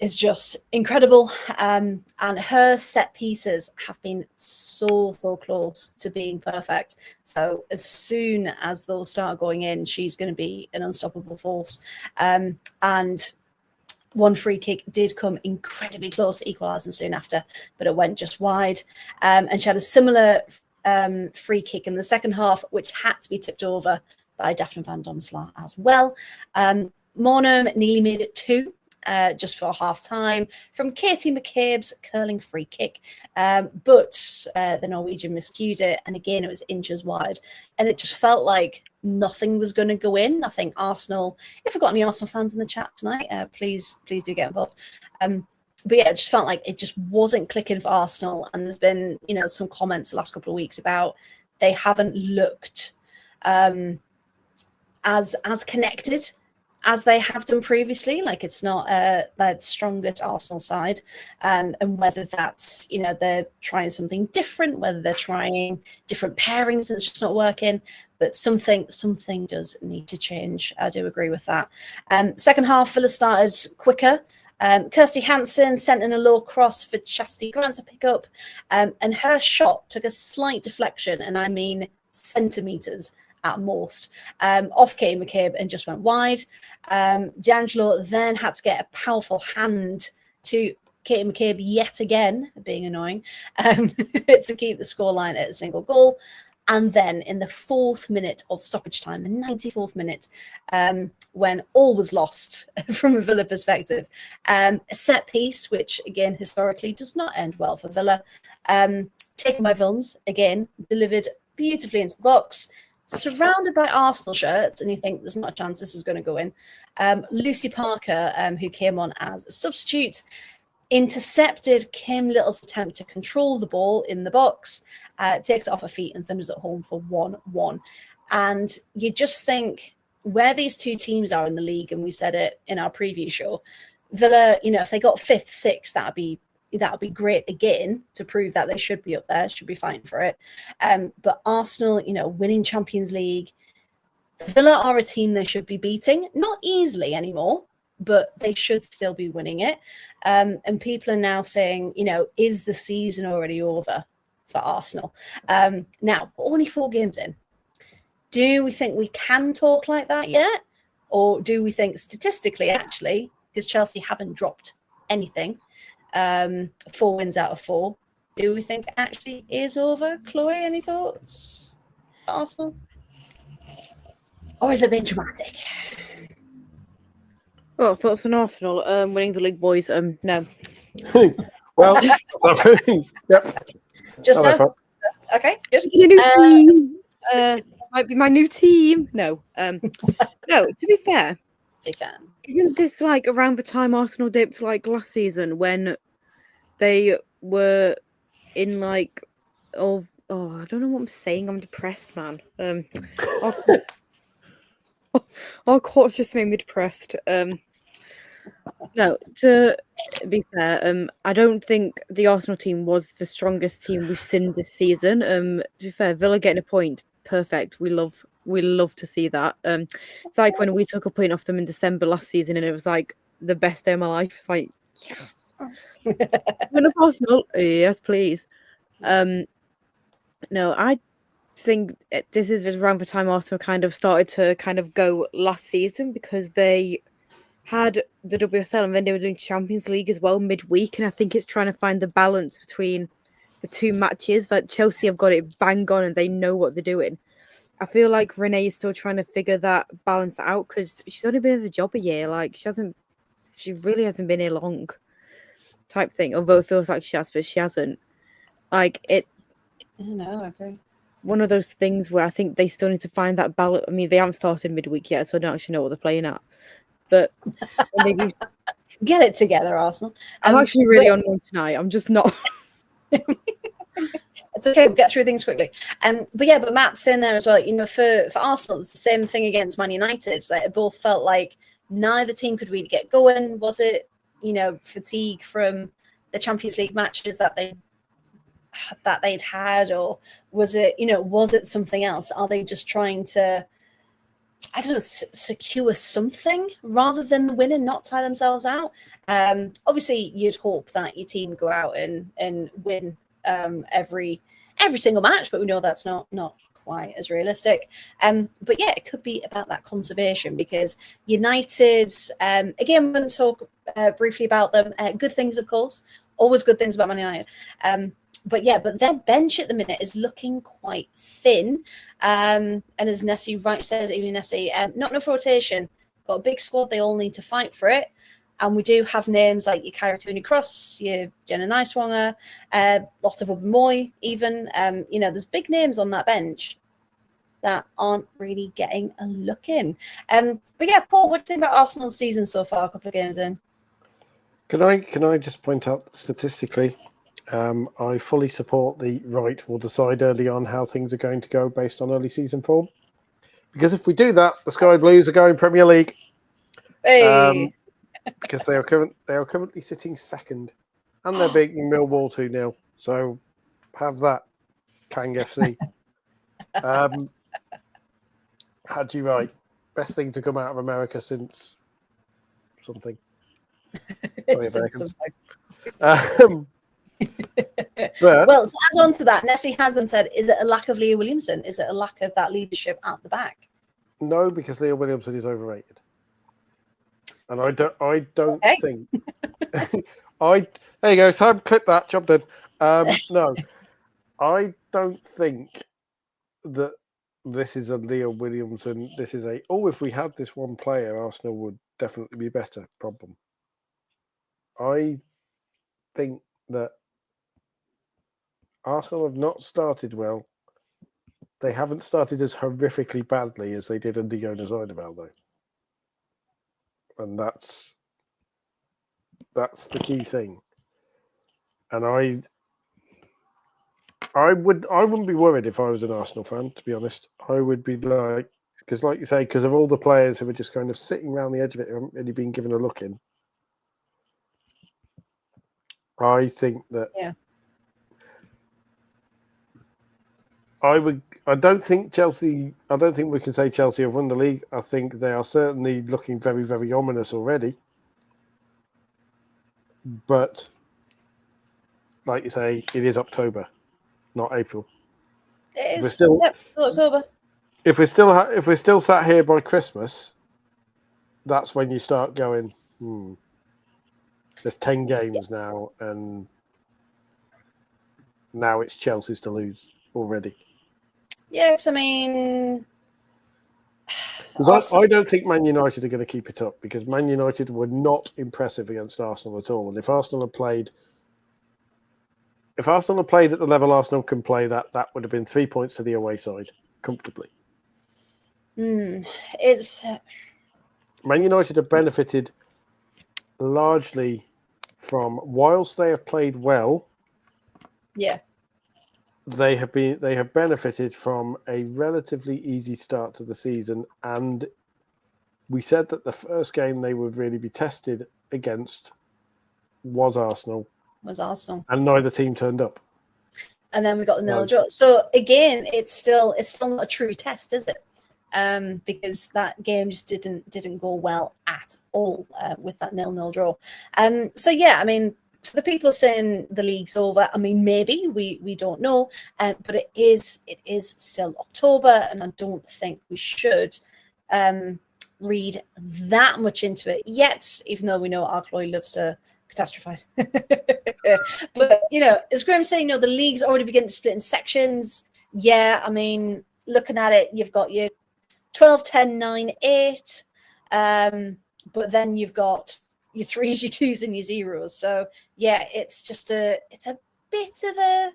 is just incredible. And her set pieces have been so close to being perfect. So as soon as those start going in, she's going to be an unstoppable force. And One free kick did come incredibly close to equalising soon after, but it went just wide. And she had a similar free kick in the second half, which had to be tipped over by Daphne van Domselaar as well. Monum nearly made it 2 just for half time from Katie McCabe's curling free kick. But the Norwegian miscued it. And again, it was inches wide. And it just felt like nothing was going to go in. I think Arsenal, if we've got any Arsenal fans in the chat tonight, please do get involved. But yeah, it just felt like it just wasn't clicking for Arsenal. And there's been, some comments the last couple of weeks about they haven't looked as connected as they have done previously. Like, it's not their strongest Arsenal side. And whether that's, they're trying something different, whether they're trying different pairings and it's just not working. But something does need to change. I do agree with that. Second half, Villa started quicker. Kirsty Hansen sent in a low cross for Chastity Grant to pick up. And her shot took a slight deflection, and I mean centimetres at most, off Kate McCabe and just went wide. D'Angelo then had to get a powerful hand to Kate McCabe yet again, being annoying, to keep the scoreline at a single goal. And then in the 4th minute of stoppage time, the 94th minute, when all was lost from a Villa perspective, a set piece, which again, historically does not end well for Villa, taken by Wilms, again, delivered beautifully into the box, surrounded by Arsenal shirts, and you think there's not a chance this is going to go in. Lucy Parker, who came on as a substitute, intercepted Kim Little's attempt to control the ball in the box, takes it off her feet and thunders it home for 1-1. And you just think where these two teams are in the league, and we said it in our preview show, Villa, if they got 5th, 6th, that would be great again to prove that they should be up there, should be fighting for it. But Arsenal, winning Champions League, Villa are a team they should be beating, not easily anymore, but they should still be winning it. And people are now saying, is the season already over for Arsenal? Now, only 4 games in. Do we think we can talk like that yet? Or do we think statistically, actually, because Chelsea haven't dropped anything, 4 wins out of 4, do we think it actually is over? Chloe, any thoughts for Arsenal? Or is it a bit dramatic? Well, thoughts on Arsenal winning the league, boys? No. Well, yep. Just so. Okay, good. Your new team might be my new team. No, no. To be fair, isn't this like around the time Arsenal dipped like last season when they were in like I don't know what I'm saying. I'm depressed, man. Our courts just made me depressed. No, to be fair, I don't think the Arsenal team was the strongest team we've seen this season. To be fair, Villa getting a point, perfect. We love to see that. It's like when we took a point off them in December last season, and it was like the best day of my life. It's like, yes. Win of Arsenal, yes, please. No, I think this is around the time Arsenal kind of started to kind of go last season, because they had the WSL and then they were doing Champions League as well midweek, and I think it's trying to find the balance between the 2 matches. But Chelsea have got it bang on and they know what they're doing. I feel like Renee is still trying to figure that balance out, because she's only been in the job a year. Like, she really hasn't been here long, type thing. Although it feels like she has, but she hasn't. Like, it's I agree. One of those things where I think they still need to find that balance. I mean, they haven't started midweek yet, so I don't actually know what they're playing at. But when they do, get it together, Arsenal. I'm actually really on one tonight. I'm just not. It's okay. We'll get through things quickly. But Matt's saying there as well. For Arsenal, it's the same thing against Man United. It's like it both felt like neither team could really get going. Was it, fatigue from the Champions League matches that they'd had, or was it something else? Are they just trying to, I don't know, secure something rather than the win and not tie themselves out? Obviously, you'd hope that your team go out and win every single match, but we know that's not quite as realistic. But yeah, it could be about that conservation because United, again, we're going to talk briefly about them. Good things, of course, always good things about Man United. But their bench at the minute is looking quite thin. And as Nessie says, even Nessie, not enough rotation. Got a big squad. They all need to fight for it. And we do have names like your Kyra Cooney-Cross, your Jenna Nicewanger, lot of Moy even. There's big names on that bench that aren't really getting a look in. But yeah, Paul, what do you think about Arsenal's season so far, a couple of games in? Can I just point out that statistically, I fully support the right will decide early on how things are going to go based on early season form. Because if we do that, the Sky Blues are going Premier League. Hey. Because they are currently sitting second, and they're beating Millwall 2-0. So have that, Kang FC. Had you right? Best thing to come out of America since something. Well, to add on to that, Nessie has then said, is it a lack of Leah Williamson? Is it a lack of that leadership at the back? No, because Leah Williamson is overrated. And I don't think there you go, Sam, clip that, job done. No, I don't think that this is a Leah Williamson. This is if we had this one player, Arsenal would definitely be better problem. I think that Arsenal have not started well. They haven't started as horrifically badly as they did under Jonas Eidevall, though. And that's the key thing. And I wouldn't be worried if I was an Arsenal fan, to be honest. I would be because like you say, because of all the players who are just kind of sitting around the edge of it, who haven't really been given a look in. I think that I don't think we can say Chelsea have won the league. I think they are certainly looking very, very ominous already. But like you say, it is October, not April. It is. Still October. If we're still sat here by Christmas, that's when you start going. There's 10 games now, and now it's Chelsea's to lose already. Yes, I mean, I don't think Man United are going to keep it up because Man United were not impressive against Arsenal at all. And if Arsenal had played at the level Arsenal can play, that would have been 3 points to the away side comfortably. It's Man United have benefited largely from, whilst they have played well, they have benefited from a relatively easy start to the season, and we said that the first game they would really be tested against was Arsenal. And neither team turned up. And then we got the 0-0 draw. So again, it's still not a true test, is it? Because that game just didn't go well at all with that 0-0 draw. So yeah, I mean, for the people saying the league's over, I mean, maybe we don't know, but it is still October, and I don't think we should read that much into it yet, even though we know Arcloy loves to catastrophize. But as Graham's saying, the league's already beginning to split in sections. Yeah, I mean, looking at it, you've got your 12, 10, 9, 8, but then you've got your 3s, your 2s, and your 0s. So yeah, it's a bit of a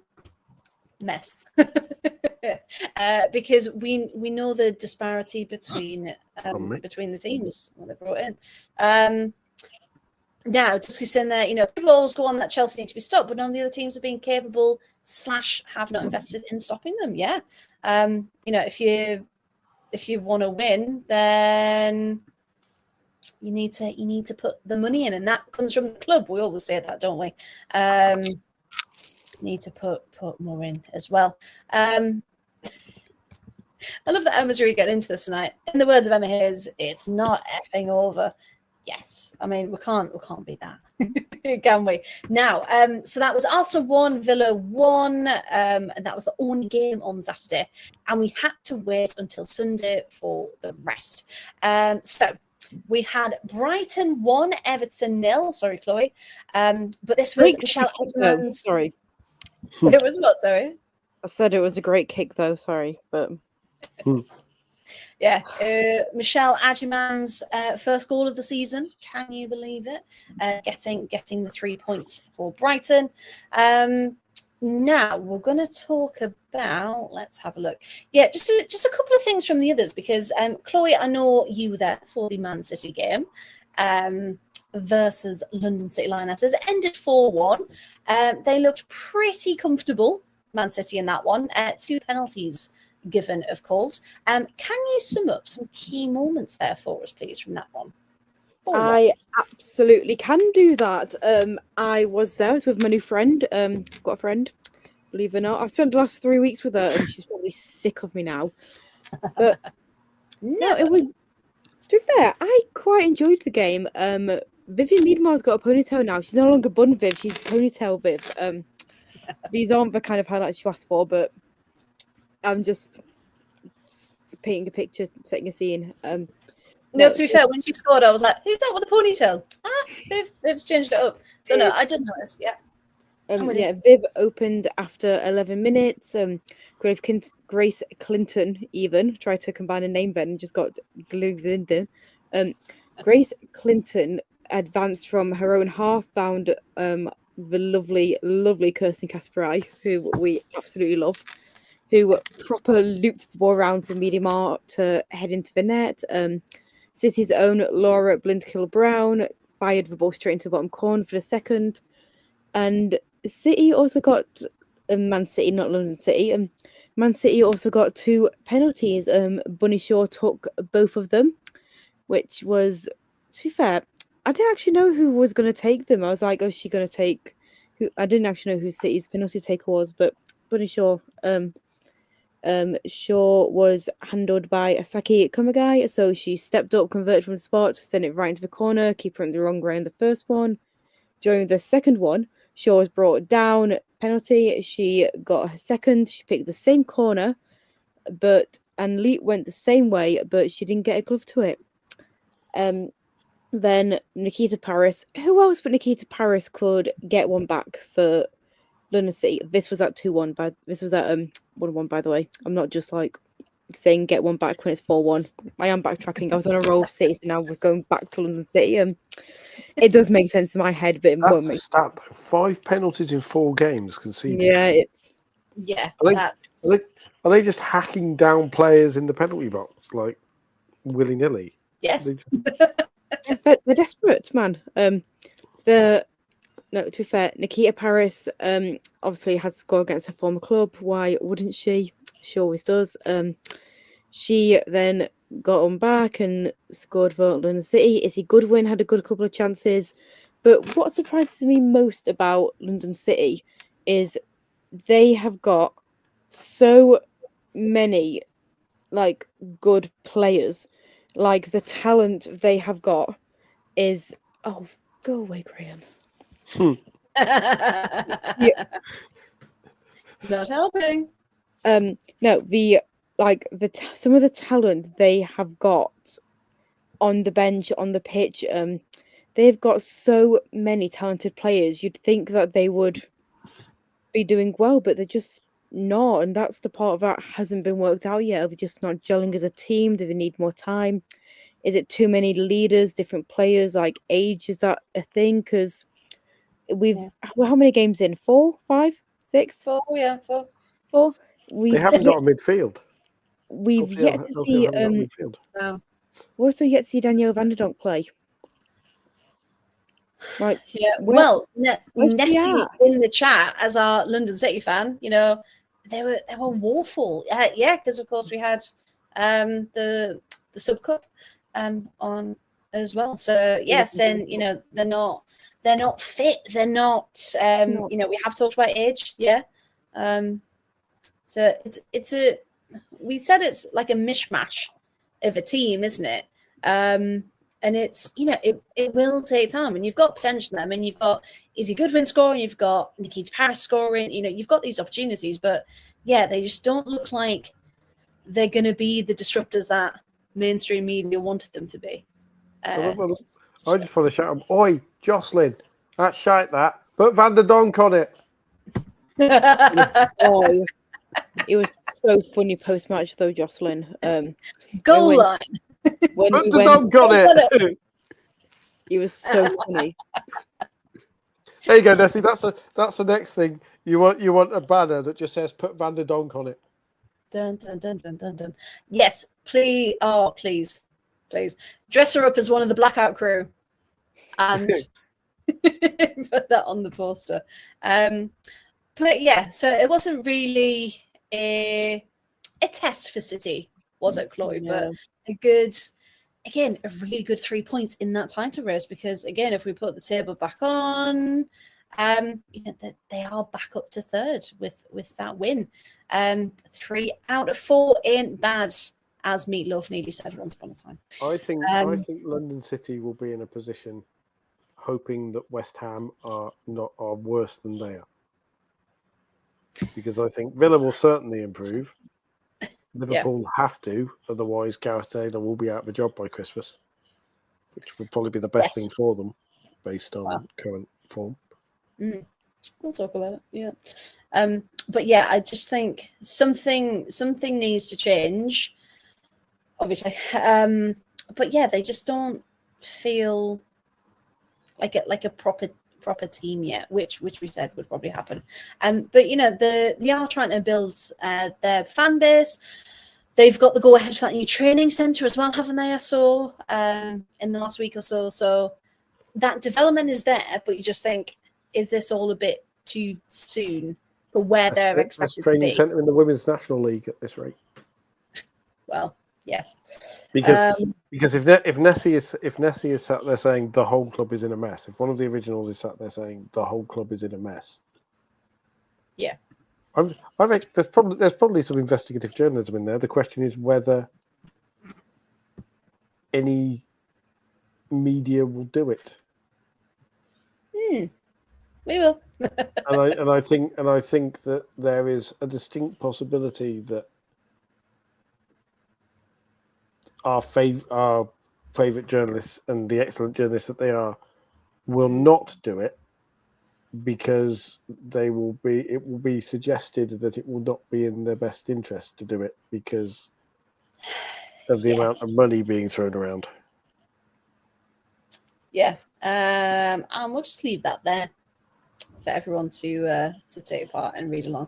mess. Because we know the disparity between the teams when they're brought in. Now, just saying there, people always go on that Chelsea need to be stopped, but none of the other teams have been capable / have not invested in stopping them. Yeah, if you want to win, then you need to put the money in, and that comes from the club. We always say that, don't we? Need to put more in as well. I love that Emma's really getting into this tonight. In the words of Emma Hayes, it's not effing over. Yes, I mean we can't beat that, can we? Now, so that was Arsenal 1, Villa 1, and that was the only game on Saturday, and we had to wait until Sunday for the rest. So we had Brighton 1, Everton 0. Sorry, Chloe, but this was Great Michelle kick, though. Adamans. Sorry, It was what? Sorry. I said it was a great kick, though. Sorry, but Yeah, Michelle Adjiman's first goal of the season. Can you believe it? Getting the 3 points for Brighton. Now we're going to talk about. Let's have a look. Yeah, just a couple of things from the others because Chloe, I know you were there for the Man City game versus London City Lionesses. It ended 4-1. They looked pretty comfortable, Man City, in that one. 2 penalties given, of course. Can you sum up some key moments there for us, please, from that one? I absolutely can do that. I was there. I was with my new friend. I've got a friend, believe it or not. I've spent the last 3 weeks with her, and she's probably sick of me now. But no, it was. To be fair, I quite enjoyed the game. Vivian Miedema's got a ponytail now. She's no longer bun Viv. She's ponytail Viv. These aren't the kind of highlights you asked for, but I'm just painting a picture, setting a scene. No, to be fair, when she scored, I was like, "Who's that with a ponytail?" Viv's changed it up. So no, I did notice. Yeah. Viv opened after 11 minutes. Grace Clinton even tried to combine a name then and just got glued in. Grace Clinton advanced from her own half, found the lovely Kirsten Kasperai, who we absolutely love, who proper looped the ball around for Miedema to head into the net. City's own Laura Blindkill-Brown fired the ball straight into the bottom corner for the second. And City also got Man City, not London City. Man City also got 2 penalties. Bunny Shaw took both of them, which was, to be fair, I didn't actually know who was going to take them. I was like, oh, is she going to take who? I didn't actually know who City's penalty taker was, but Bunny Shaw. Shaw was handled by Asaki Kumagai, so she stepped up, converted from the spot, sent it right into the corner, keeper in the wrong ground the first one. During the second one, Shaw was brought down, penalty. She got her second. She picked the same corner, and Lee went the same way, but she didn't get a glove to it. Then Nikita Paris. Who else but Nikita Paris could get one back for London City? This was at 2-1. This was at 1-1. By the way, I'm not just like saying get one back when it's 4-1. I am backtracking. I was on a roll of City, so now we're going back to London City. It does make sense in my head, but it won't make stat though. 5 penalties in 4 games conceded. Yeah, Are they just hacking down players in the penalty box like willy nilly? Yes. But they're desperate, man. To be fair, Nikita Paris obviously had to score against her former club. Why wouldn't she? She always does. She then got on back and scored for London City. Izzy Goodwin had a good couple of chances. But what surprises me most about London City is they have got so many like good players. Like the talent they have got is go away, Graham. Not helping. No, some of the talent they have got on the bench, on the pitch, they've got so many talented players. You'd think that they would be doing well, but they're just not, and that's the part of that hasn't been worked out yet. Are they just not gelling as a team? Do they need more time? Is it too many leaders, different players? Like age, is that a thing? Because how many games in? 4, 5, 6? 4, yeah, 4. 4. They haven't got a midfield. We've yet to see. No. We're also yet to see Danielle Vanderdonk play. Right. Yeah. Well, Nessie in the chat as our London City fan, they were woeful. Yeah, because of course we had the Sub Cup on as well. So yes, and they're not fit. They're not. We have talked about age. Yeah. So we said it's like a mishmash of a team, isn't it? And it's, it will take time, and you've got potential there. I mean, you've got Izzy Goodwin scoring, you've got Nikita Parrish scoring, you've got these opportunities, but yeah, they just don't look like they're going to be the disruptors that mainstream media wanted them to be. I just want to shout them, oi, Jocelyn, that's shite that. Put Van der Donk on it. It was so funny post-match though, Jocelyn. Goal line. Put the Donk on it. It was so funny. There you go, Nessie. That's the next thing. You want a banner that just says "Put Van der Donk on it." Dun, dun, dun, dun, dun, dun. Yes, please. Oh, please. Dress her up as one of the blackout crew, and put that on the poster. But yeah, so it wasn't really a test for City, was it, Chloe? Yeah. But a really good 3 points in that title race, because again, if we put the table back on, they are back up to third with that win. 3 out of 4 ain't bad, as Meatloaf nearly said once upon a time. I think London City will be in a position, hoping that West Ham are worse than they are, because I think Villa will certainly improve. Liverpool have to, otherwise Gareth Taylor will be out of a job by Christmas, which would probably be the best thing for them based on current form. We'll talk about it. Yeah, but yeah, I just think something needs to change, obviously. But yeah, they just don't feel like a proper team yet, which we said would probably happen. But they are trying to build their fan base. They've got the go ahead for that new training centre as well, haven't they? I saw in the last week or so. So that development is there, but you just think, is this all a bit too soon for where they're expected to be? Training centre in the Women's National League at this rate. Well, yes. Because if Nessie is sat there saying the whole club is in a mess, if one of the originals is sat there saying the whole club is in a mess, yeah, I think there's probably some investigative journalism in there. The question is whether any media will do it. We will. and I think that there is a distinct possibility that our favourite journalists and the excellent journalists that they are will not do it, because it will be suggested that it will not be in their best interest to do it because of the amount of money being thrown around. Yeah, and we'll just leave that there for everyone to take part and read along.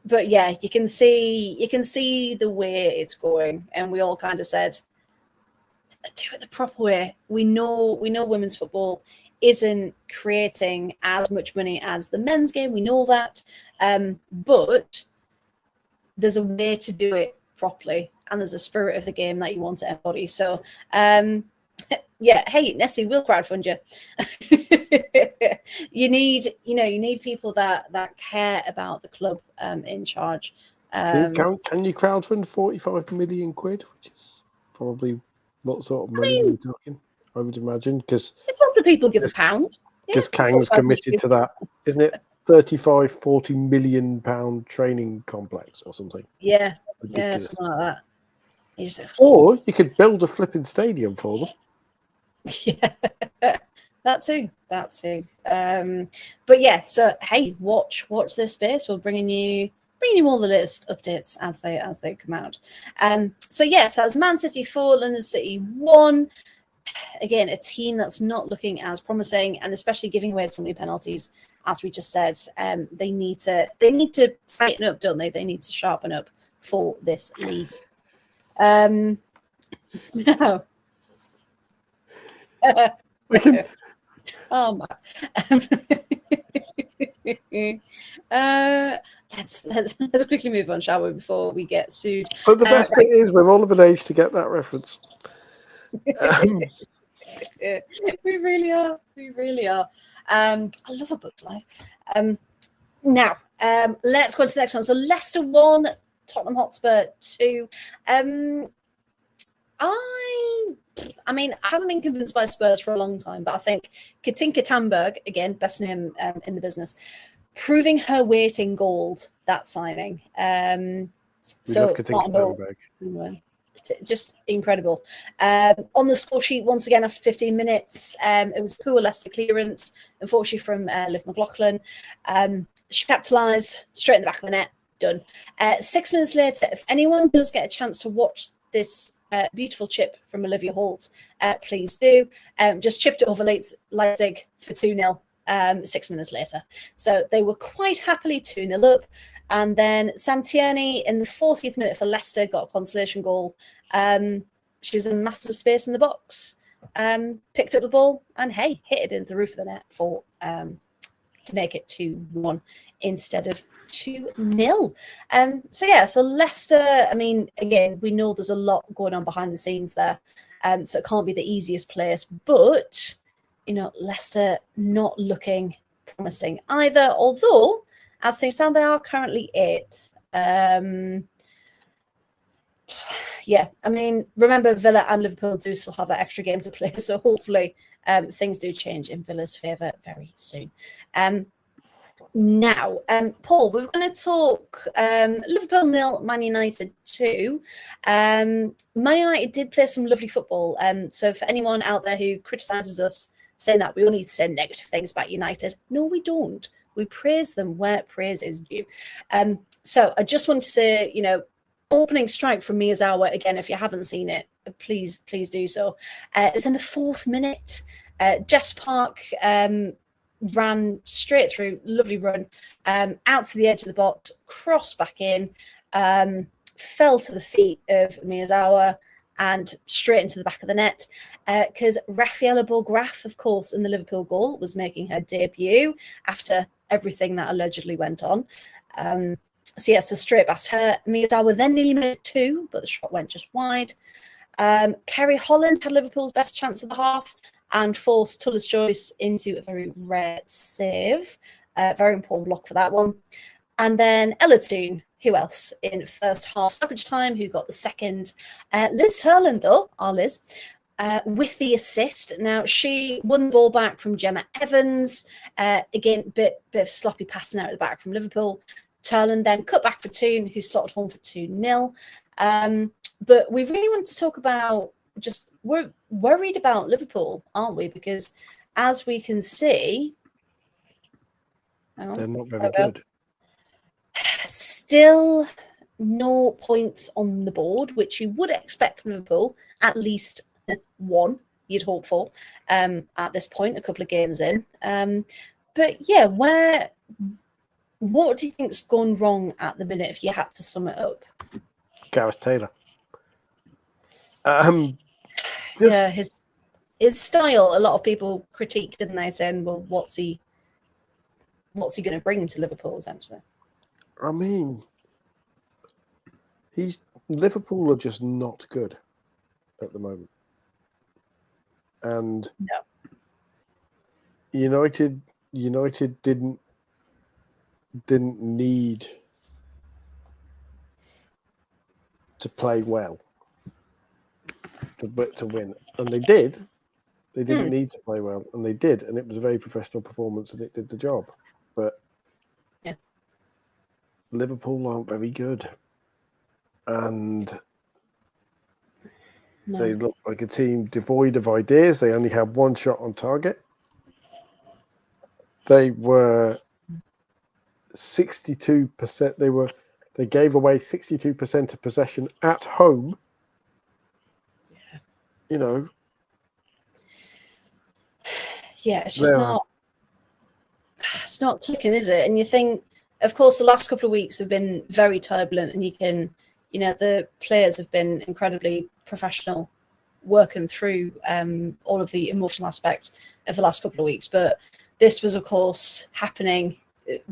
But yeah, you can see the way it's going, and we all kind of said, do it the proper way. We know women's football isn't creating as much money as the men's game. We know that, but there's a way to do it properly, and there's a spirit of the game that you want to embody. So, yeah, hey Nessie, we'll crowdfund you. you need people that care about the club in charge. Can you crowdfund 45 million quid, which is probably what sort of money we're talking? I would imagine, because lots of people give a pound. Because Kang's committed to that, isn't it? 35-40 million pound training complex or something. Yeah, ridiculous. Something like that. Or you could build a flipping stadium for them. Yeah, that too. But yeah, so hey, watch this space. We're bringing you all the latest updates as they come out. So yes, that was Man City 4, London City 1. Again, a team that's not looking as promising, and especially giving away so many penalties, as we just said. They need to tighten up, don't they? They need to sharpen up for this league. No. Oh my. Let's quickly move on, shall we, before we get sued. But the best bit is we've all of an age to get that reference. We really are. I love A Bug's Life. Now, let's go to the next one. So Leicester 1, Tottenham Hotspur 2. I I mean, I haven't been convinced by Spurs for a long time, but I think Katinka Tamberg, again, best name in the business, proving her weight in gold, that signing. We love Katinka Tamberg. Just incredible. On the score sheet, once again, after 15 minutes, it was a poor Leicester clearance, unfortunately, from Liv McLaughlin. She capitalised straight in the back of the net, done. 6 minutes later, if anyone does get a chance to watch this beautiful chip from Olivia Holt, please do. Just chipped it over Leipzig for 2-0 6 minutes later. So they were quite happily 2-0 up. And then Sam Tierney in the 40th minute for Leicester got a consolation goal. She was in massive space in the box, picked up the ball, and hey, hit it into the roof of the net for to make it 2-1 instead of 2-0. So Leicester, I mean, again, we know there's a lot going on behind the scenes there. So it can't be the easiest place, but Leicester not looking promising either, although as things stand, they are currently 8th. I mean, remember Villa and Liverpool do still have that extra game to play, so hopefully things do change in Villa's favour very soon. Now, Paul, we're going to talk Liverpool 0, Man United 2. Man United did play some lovely football. So for anyone out there who criticises us, saying that we only need to say negative things about United, no, we don't. We praise them where praise is due. So I just want to say, opening strike from Miyazawa, again, if you haven't seen it, please do so. It's in the 4th minute. Jess Park ran straight through, lovely run, out to the edge of the box, cross back in, fell to the feet of Miyazawa and straight into the back of the net, because Rafaela Borgraf, of course, in the Liverpool goal, was making her debut after everything that allegedly went on. So straight past her. Miyazawa then nearly made 2, but the shot went just wide. Kerry Holland had Liverpool's best chance of the half and forced Tullis Joyce into a very rare save. Very important block for that one. And then Ella Toone, who else in first half stoppage time, who got the second. Liz Hurland, though, our Liz, with the assist. Now, she won the ball back from Gemma Evans. Again, bit of sloppy passing out at the back from Liverpool. Turland then cut back for Toone, who slotted home for 2-0. But we really want to talk about we're worried about Liverpool, aren't we? Because as we can see, they're not very good. Still no points on the board, which you would expect from Liverpool, at least 1 you'd hope for at this point, a couple of games in. But yeah, what do you think's gone wrong at the minute if you had to sum it up? Gareth Taylor. Yeah, his style, a lot of people critiqued, didn't they, saying, well, what's he going to bring to Liverpool, essentially? I mean, Liverpool are just not good at the moment. And United didn't need to play well to win, and they did. They didn't need to play well, and they did, and it was a very professional performance, and it did the job. But Liverpool aren't very good, and they look like a team devoid of ideas. They only had 1 shot on target. They were 62%. They gave away 62% of possession at home. Yeah, it's just it's not clicking, is it? And you think, of course, the last couple of weeks have been very turbulent, and the players have been incredibly professional working through all of the emotional aspects of the last couple of weeks. But this was, of course, happening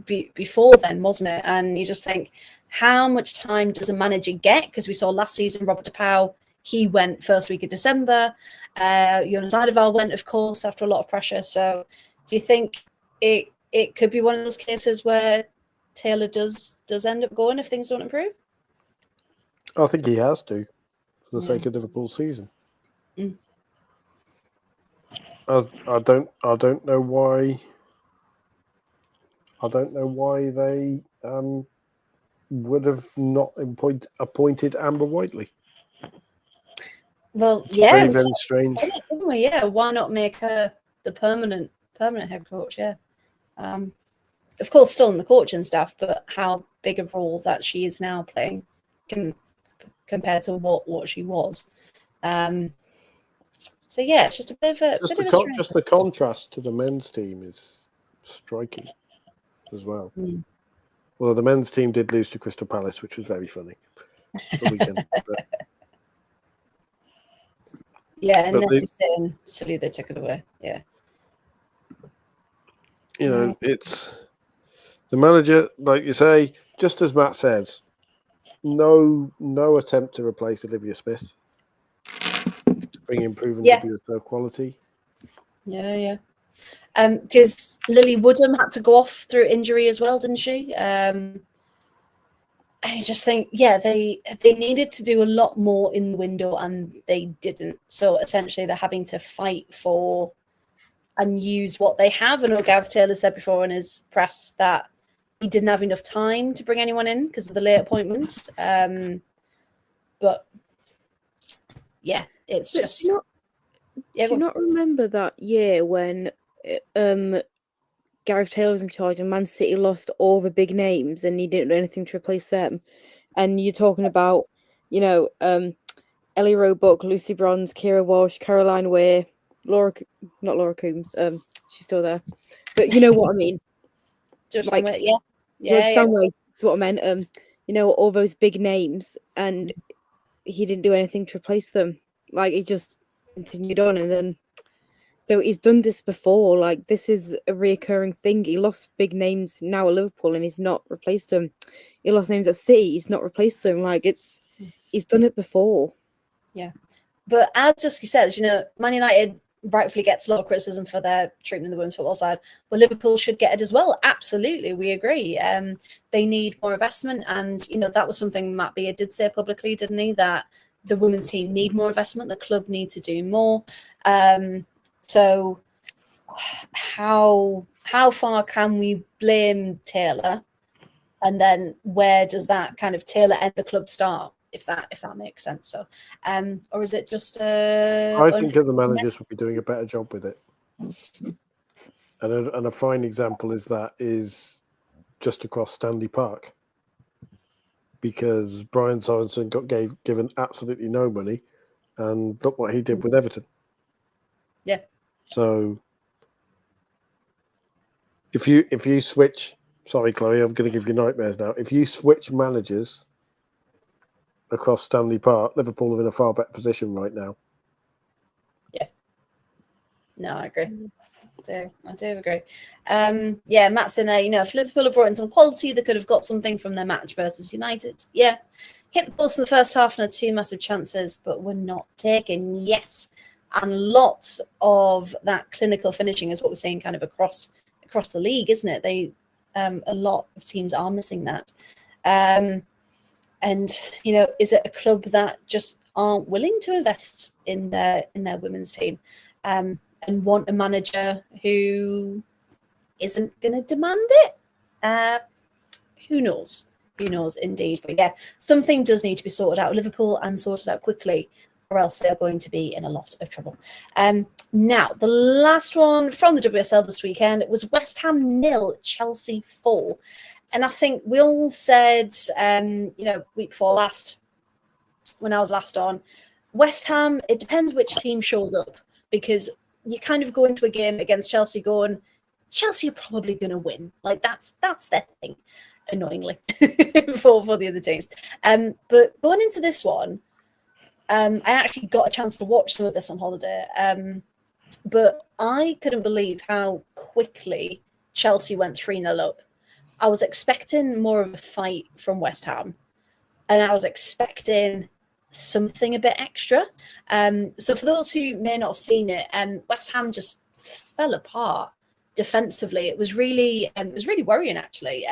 before then, wasn't it? And you just think, how much time does a manager get? Because we saw last season, Robert DePau, he went first week of December. Jonas Eidevall went, of course, after a lot of pressure. So do you think it could be one of those cases where Taylor does end up going if things don't improve? I think he has to, for the sake of Liverpool's season. I don't know why. I don't know why they would have not appointed Amber Whiteley. Well, yeah, Very, very strange. Said it, didn't we? Yeah, why not make her the permanent head coach? Yeah, of course, still in the coaching staff, but how big a role that she is now playing compared to what she was. So yeah, it's just a bit of a just the contrast to the men's team is striking as well. Well, the men's team did lose to Crystal Palace, which was very funny. The weekend. Yeah, and Nessie's saying silly they took it away. Yeah. You know, it's the manager, like you say, just as Matt says, no attempt to replace Olivia Smith. Bring improving WSL quality. Yeah. Because Lily Woodham had to go off through injury as well, didn't she? I just think, they needed to do a lot more in the window and they didn't. So essentially they're having to fight for and use what they have. I know Gav Taylor said before in his press that he didn't have enough time to bring anyone in because of the late appointment. But yeah, it's just... Do you not remember that year when Gareth Taylor was in charge and Man City lost all the big names and he didn't do anything to replace them? And you're talking about, Ellie Roebuck, Lucy Bronze, Kira Walsh, Caroline Weir, not Laura Coombs. She's still there, but you know what I mean. George Stanway, Stanway, Stanway. That's what I meant. All those big names, and he didn't do anything to replace them. Like he just continued on, and then so he's done this before. Like this is a reoccurring thing. He lost big names now at Liverpool, and he's not replaced them. He lost names at City. He's not replaced them. Like he's done it before. Yeah, but as Dusky says, Man United rightfully gets a lot of criticism for their treatment of the women's football side, but Liverpool should get it as well. Absolutely, we agree. They need more investment, and that was something Matt Beard did say publicly, didn't he? That the women's team need more investment. The club need to do more. So, how far can we blame Taylor, and then where does that kind of Taylor end the club start? If that makes sense. So, or is it just? I think the managers would be doing a better job with it. And a fine example is just across Stanley Park, because Brian Sorensen got given absolutely no money, and look what he did with Everton. Yeah. So if you switch, sorry Chloe, I'm going to give you nightmares now. If you switch managers across Stanley Park, Liverpool are in a far better position right now. Yeah. No, I agree. I do agree. Matt's in there. If Liverpool had brought in some quality, they could have got something from their match versus United. Yeah. Hit the post in the first half and had two massive chances, but we're not taking. Yes. And lots of that clinical finishing is what we're seeing kind of across the league, isn't it? A lot of teams are missing that. And is it a club that just aren't willing to invest in their women's team, and want a manager who isn't going to demand it? Who knows? Who knows, indeed. But yeah, something does need to be sorted out at Liverpool, and sorted out quickly, or else they're going to be in a lot of trouble. Now, the last one from the WSL this weekend was West Ham 0, Chelsea 4. And I think we all said, week before last, when I was last on, West Ham, it depends which team shows up, because you kind of go into a game against Chelsea going, Chelsea are probably going to win. Like that's their thing, annoyingly, for the other teams. But going into this one, I actually got a chance to watch some of this on holiday. But I couldn't believe how quickly Chelsea went 3-0 up. I was expecting more of a fight from West Ham, and I was expecting something a bit extra. So for those who may not have seen it, West Ham just fell apart defensively. It was really worrying, actually.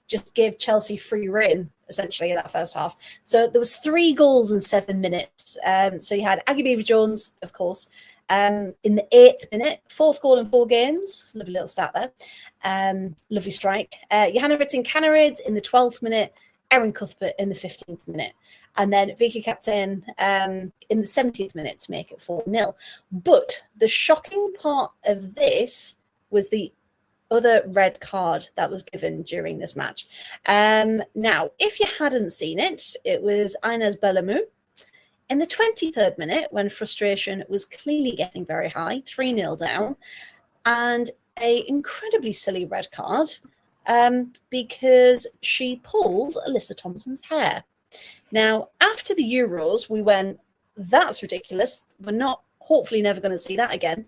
Just gave Chelsea free rein essentially in that first half. So there was 3 goals in 7 minutes. So you had Aggie Beaver-Jones, of course, In the 8th minute, 4th goal in 4 games. Lovely little stat there. Lovely strike. Johanna Rytting-Kaneryd in the 12th minute. Erin Cuthbert in the 15th minute. And then Vicky Captain in the 70th minute to make it 4-0. But the shocking part of this was the other red card that was given during this match. Now, if you hadn't seen it, it was Inez Bellamou in the 23rd minute when frustration was clearly getting very high, 3-0 down, and an incredibly silly red card because she pulled Alyssa Thompson's hair. Now, after the Euros, we went, that's ridiculous. We're not, hopefully never going to see that again.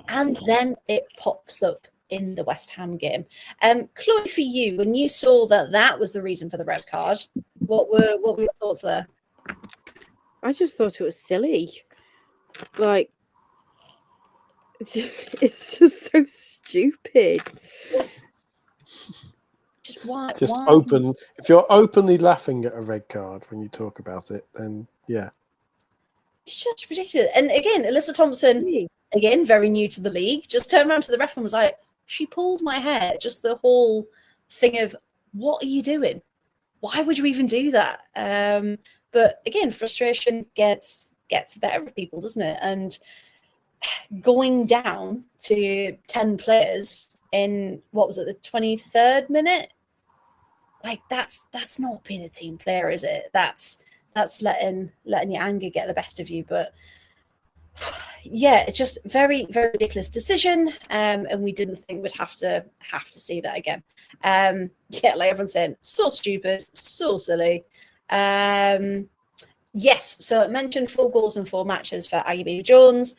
And then it pops up in the West Ham game. Chloe, for you, when you saw that that was the reason for the red card, what were your thoughts there? I just thought it was silly. Like, it's just so stupid. Just why? Just why? open. If you're openly laughing at a red card when you talk about it, then yeah. It's just ridiculous. And again, Alyssa Thompson, again, very new to the league, just turned around to the ref and was like, she pulled my hair. Just the whole thing of, what are you doing? Why would you even do that? But again, frustration gets the better of people, doesn't it? And going down to 10 players in, what was it, the 23rd minute? Like, that's not being a team player, is it? That's letting your anger get the best of you. But yeah, it's just very, very ridiculous decision. And we didn't think we'd have to see that again. Yeah, like everyone's saying, so stupid, so silly. Yes, so I mentioned 4 goals in 4 matches for Aggie Bailey-Jones.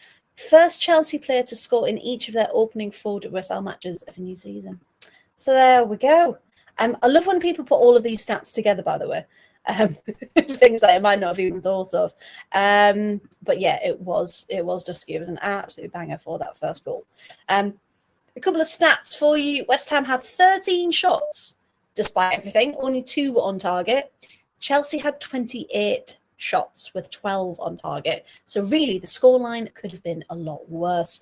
First Chelsea player to score in each of their opening 4 WSL matches of a new season. So there we go. I love when people put all of these stats together, by the way. Things that I might not have even thought of. But yeah, it was Dusky. It was an absolute banger for that first goal. A couple of stats for you. West Ham had 13 shots, despite everything. Only 2 were on target. Chelsea had 28 shots with 12 on target. So really, the scoreline could have been a lot worse.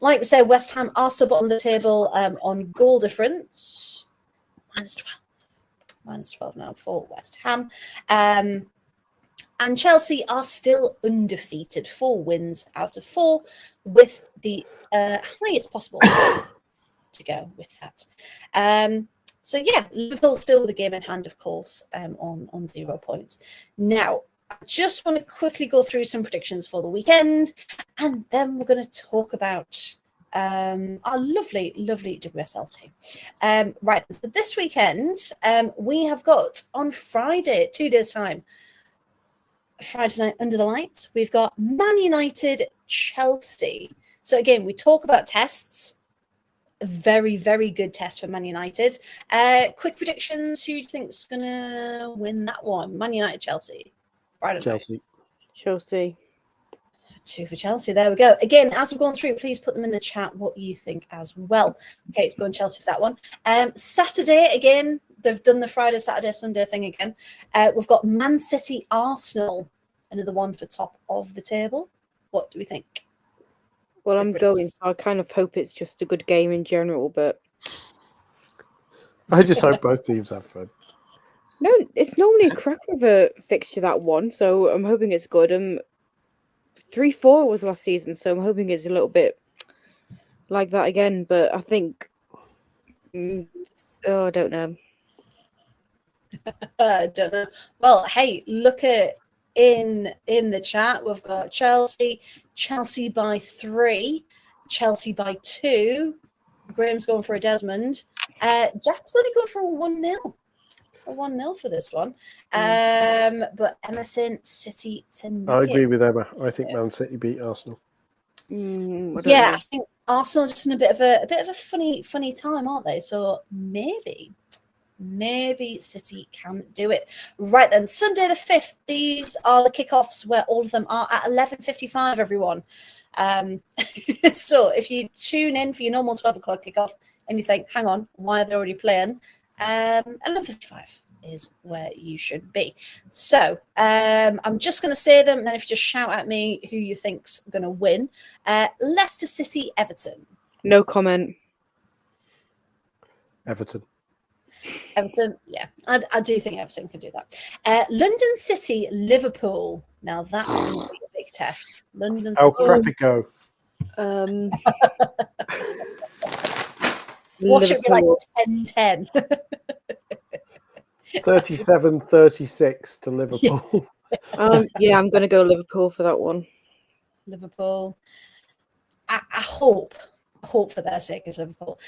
Like we said, West Ham are still bottom of the table on goal difference. Minus 12 now for West Ham. And Chelsea are still undefeated, 4 wins out of 4, with the highest possible to go with that. So yeah, Liverpool still with the game in hand, of course, on 0 points. Now, I just want to quickly go through some predictions for the weekend, and then we're going to talk about our lovely WSL2. Right, so this weekend, we have got on Friday, 2 days' time, Friday night under the lights, we've got Man United, Chelsea. So again, we talk about tests. A very, very good test for Man United. Quick predictions. Who do you think is going to win that one? Man United, Chelsea. Friday night. Chelsea. 2 for Chelsea. There we go. Again, as we've gone through, please put them in the chat what you think as well. Okay, it's going Chelsea for that one. Saturday, again, they've done the Friday, Saturday, Sunday thing again. We've got Man City, Arsenal, another one for top of the table. What do we think? Well, I'm going, so I kind of hope it's just a good game in general, but I just hope both teams have fun. no, it's normally a cracker of a fixture, that one, so I'm hoping it's good. 3-4 was last season, so I'm hoping it's a little bit like that again, but I think I don't know. I don't know. Well, hey, look at in the chat. We've got Chelsea by 3, Chelsea by 2. Graham's going for a Desmond. Jack's only going for a 1-0. A 1-0 for this one. But Emerson, City to nick I agree it. with Emma. I think Man City beat Arsenal. I think Arsenal are just in a bit of a funny time, aren't they? So maybe City can do it. Right then, Sunday the 5th. These are the kickoffs where all of them are at 11:55. Everyone. So if you tune in for your normal 12 o'clock kickoff and you think, hang on, why are they already playing? 11:55. is where you should be. So I'm just going to say them, and then if you just shout at me who you think's going to win. Leicester City, Everton. No comment. Everton. Everton, yeah, I do think Everton can do that. London City, Liverpool. Now that's going to be a big test. London How City. crap it go? Watch it be like 10-10. 37-36 to Liverpool. Yeah, I'm going to go Liverpool for that one. Liverpool. I hope for their sake is Liverpool.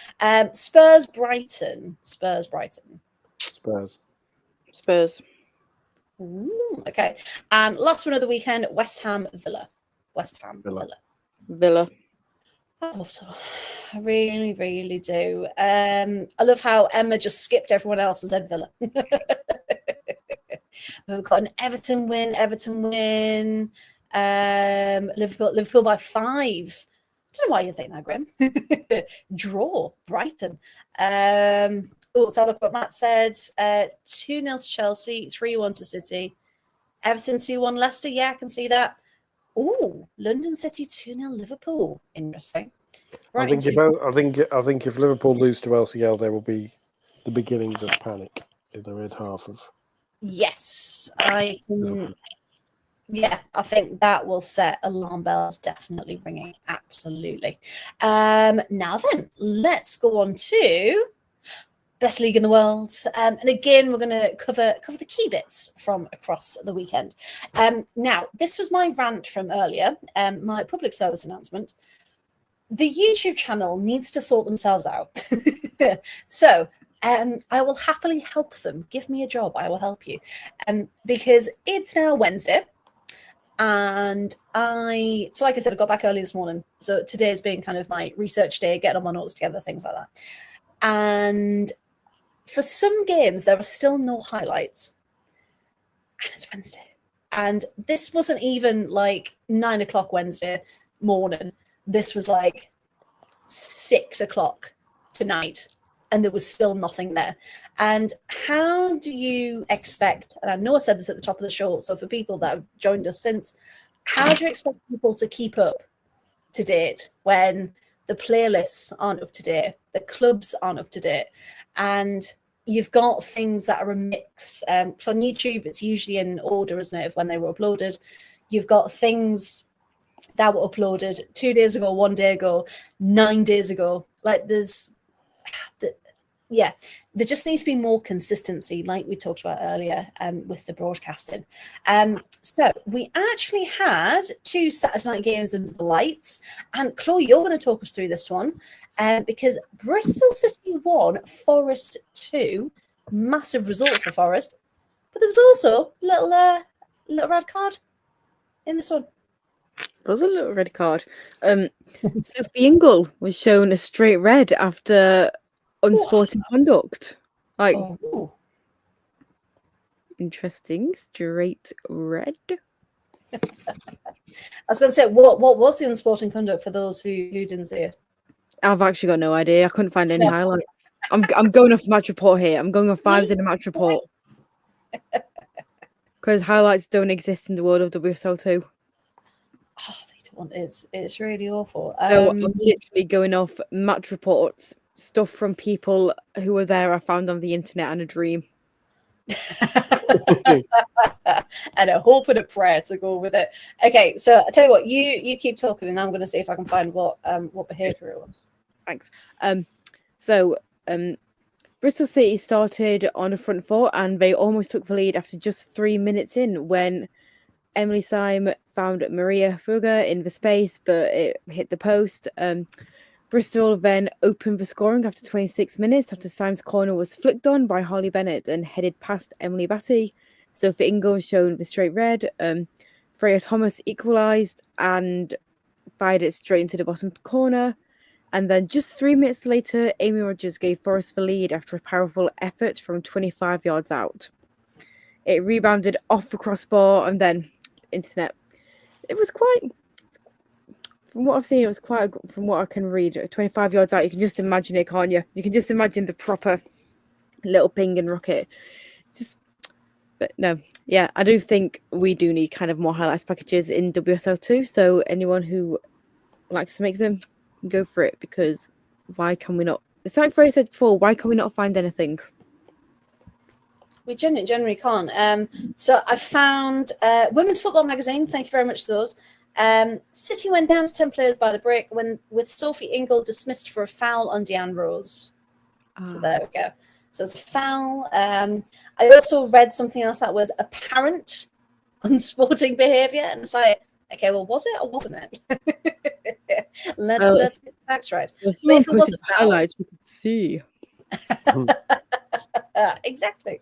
Spurs, Brighton. Spurs. Ooh, okay. And last one of the weekend, West Ham, Villa. Villa. I hope so. I really, really do. I love how Emma just skipped everyone else and said Villa. We've got an Everton win. Liverpool by 5. I don't know why you think that, Grim. Draw, Brighton. Let's have a look what Matt said. 2-0 to Chelsea, 3-1 to City. Everton 2-1 Leicester. Yeah, I can see that. Oh, London City 2-0 Liverpool. Interesting. Right, I think if Liverpool lose to LCL, there will be the beginnings of panic in the red half of. Yes, I can. Yeah, I think that will set alarm bells definitely ringing. Absolutely. Now then, let's go on to best league in the world. And again, we're going to cover the key bits from across the weekend. Now, this was my rant from earlier, my public service announcement. The YouTube channel needs to sort themselves out. So I will happily help them. Give me a job. I will help you. Because it's now Wednesday. And like I said, I got back early this morning. So today's been kind of my research day, getting all my notes together, things like that. And for some games, there are still no highlights. And it's Wednesday. And this wasn't even like 9 o'clock Wednesday morning. This was like 6 o'clock tonight. And there was still nothing there. And how do you expect, and I know I said this at the top of the show, so for people that have joined us since, how do you expect people to keep up to date when the playlists aren't up to date, the clubs aren't up to date, and you've got things that are a mix? So on YouTube, it's usually in order, isn't it, of when they were uploaded. You've got things that were uploaded 2 days ago, 1 day ago, 9 days ago. Like there just needs to be more consistency, like we talked about earlier with the broadcasting. So we actually had 2 Saturday night games under the lights. And Chloe, you're going to talk us through this one because Bristol City 1, Forest 2. Massive result for Forest. But there was also a little red card in this one. There was a little red card. Sophie Ingle was shown a straight red after unsporting conduct. Like, interesting, straight red. I was going to say, what was the unsporting conduct for those who didn't see it? I've actually got no idea. I couldn't find any highlights. I'm going off match report here. I'm going off 5s in a match report because highlights don't exist in the world of WSL2. Oh, they don't. It's really awful. So I'm literally going off match reports. Stuff from people who were there I found on the internet and a dream. And a hope and a prayer to go with it. Okay, so I tell you what, you keep talking and I'm going to see if I can find what behaviour it was. Thanks. So Bristol City started on a front foot and they almost took the lead after just 3 minutes in when Emily Syme found Maria Fugger in the space, but it hit the post. Bristol then opened the scoring after 26 minutes after Syme's corner was flicked on by Holly Bennett and headed past Emily Batty. Sophie Ingle was shown the straight red. Freya Thomas equalised and fired it straight into the bottom corner. And then just 3 minutes later, Amy Rogers gave Forest the lead after a powerful effort from 25 yards out. It rebounded off the crossbar and then internet. It was quite... From what I've seen, it was quite, from what I can read, 25 yards out, you can just imagine it, can't you? You can just imagine the proper little ping and rocket. But no, yeah, I do think we do need kind of more highlights packages in WSL2. So anyone who likes to make them, go for it, because why can we not? It's like Freya said before, why can we not find anything? We generally can't. So I found Women's Football Magazine. Thank you very much to those. City went down to 10 players by the break with Sophie Ingle dismissed for a foul on Deanne Rose. So there we go. So it's a foul. I also read something else that was apparent unsporting behaviour, and it's like, okay, well, was it or wasn't it? Let's get the facts right. If someone posted highlights, we could see. Exactly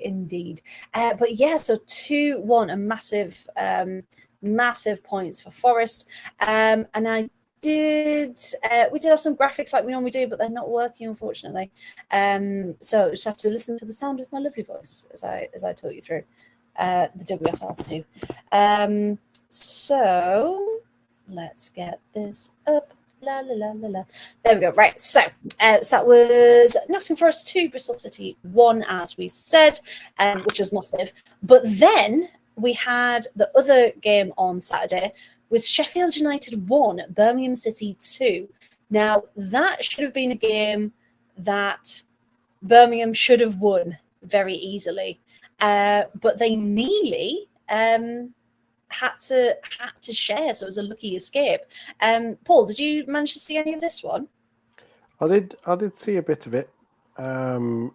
indeed. But yeah, so 2-1, a massive points for Forest. And we did have some graphics like we normally do, but they're not working, unfortunately. So just have to listen to the sound of my lovely voice as I talk you through the WSL2. So let's get this up. La, la, la, la, la. There we go. Right. So that was Nottingham Forest 2, Bristol City 1, as we said, which was massive. But then we had the other game on Saturday was Sheffield United 1, Birmingham City 2. Now, that should have been a game that Birmingham should have won very easily. But they nearly had to share, so it was a lucky escape. Paul, did you manage to see any of this one? I did see a bit of it, and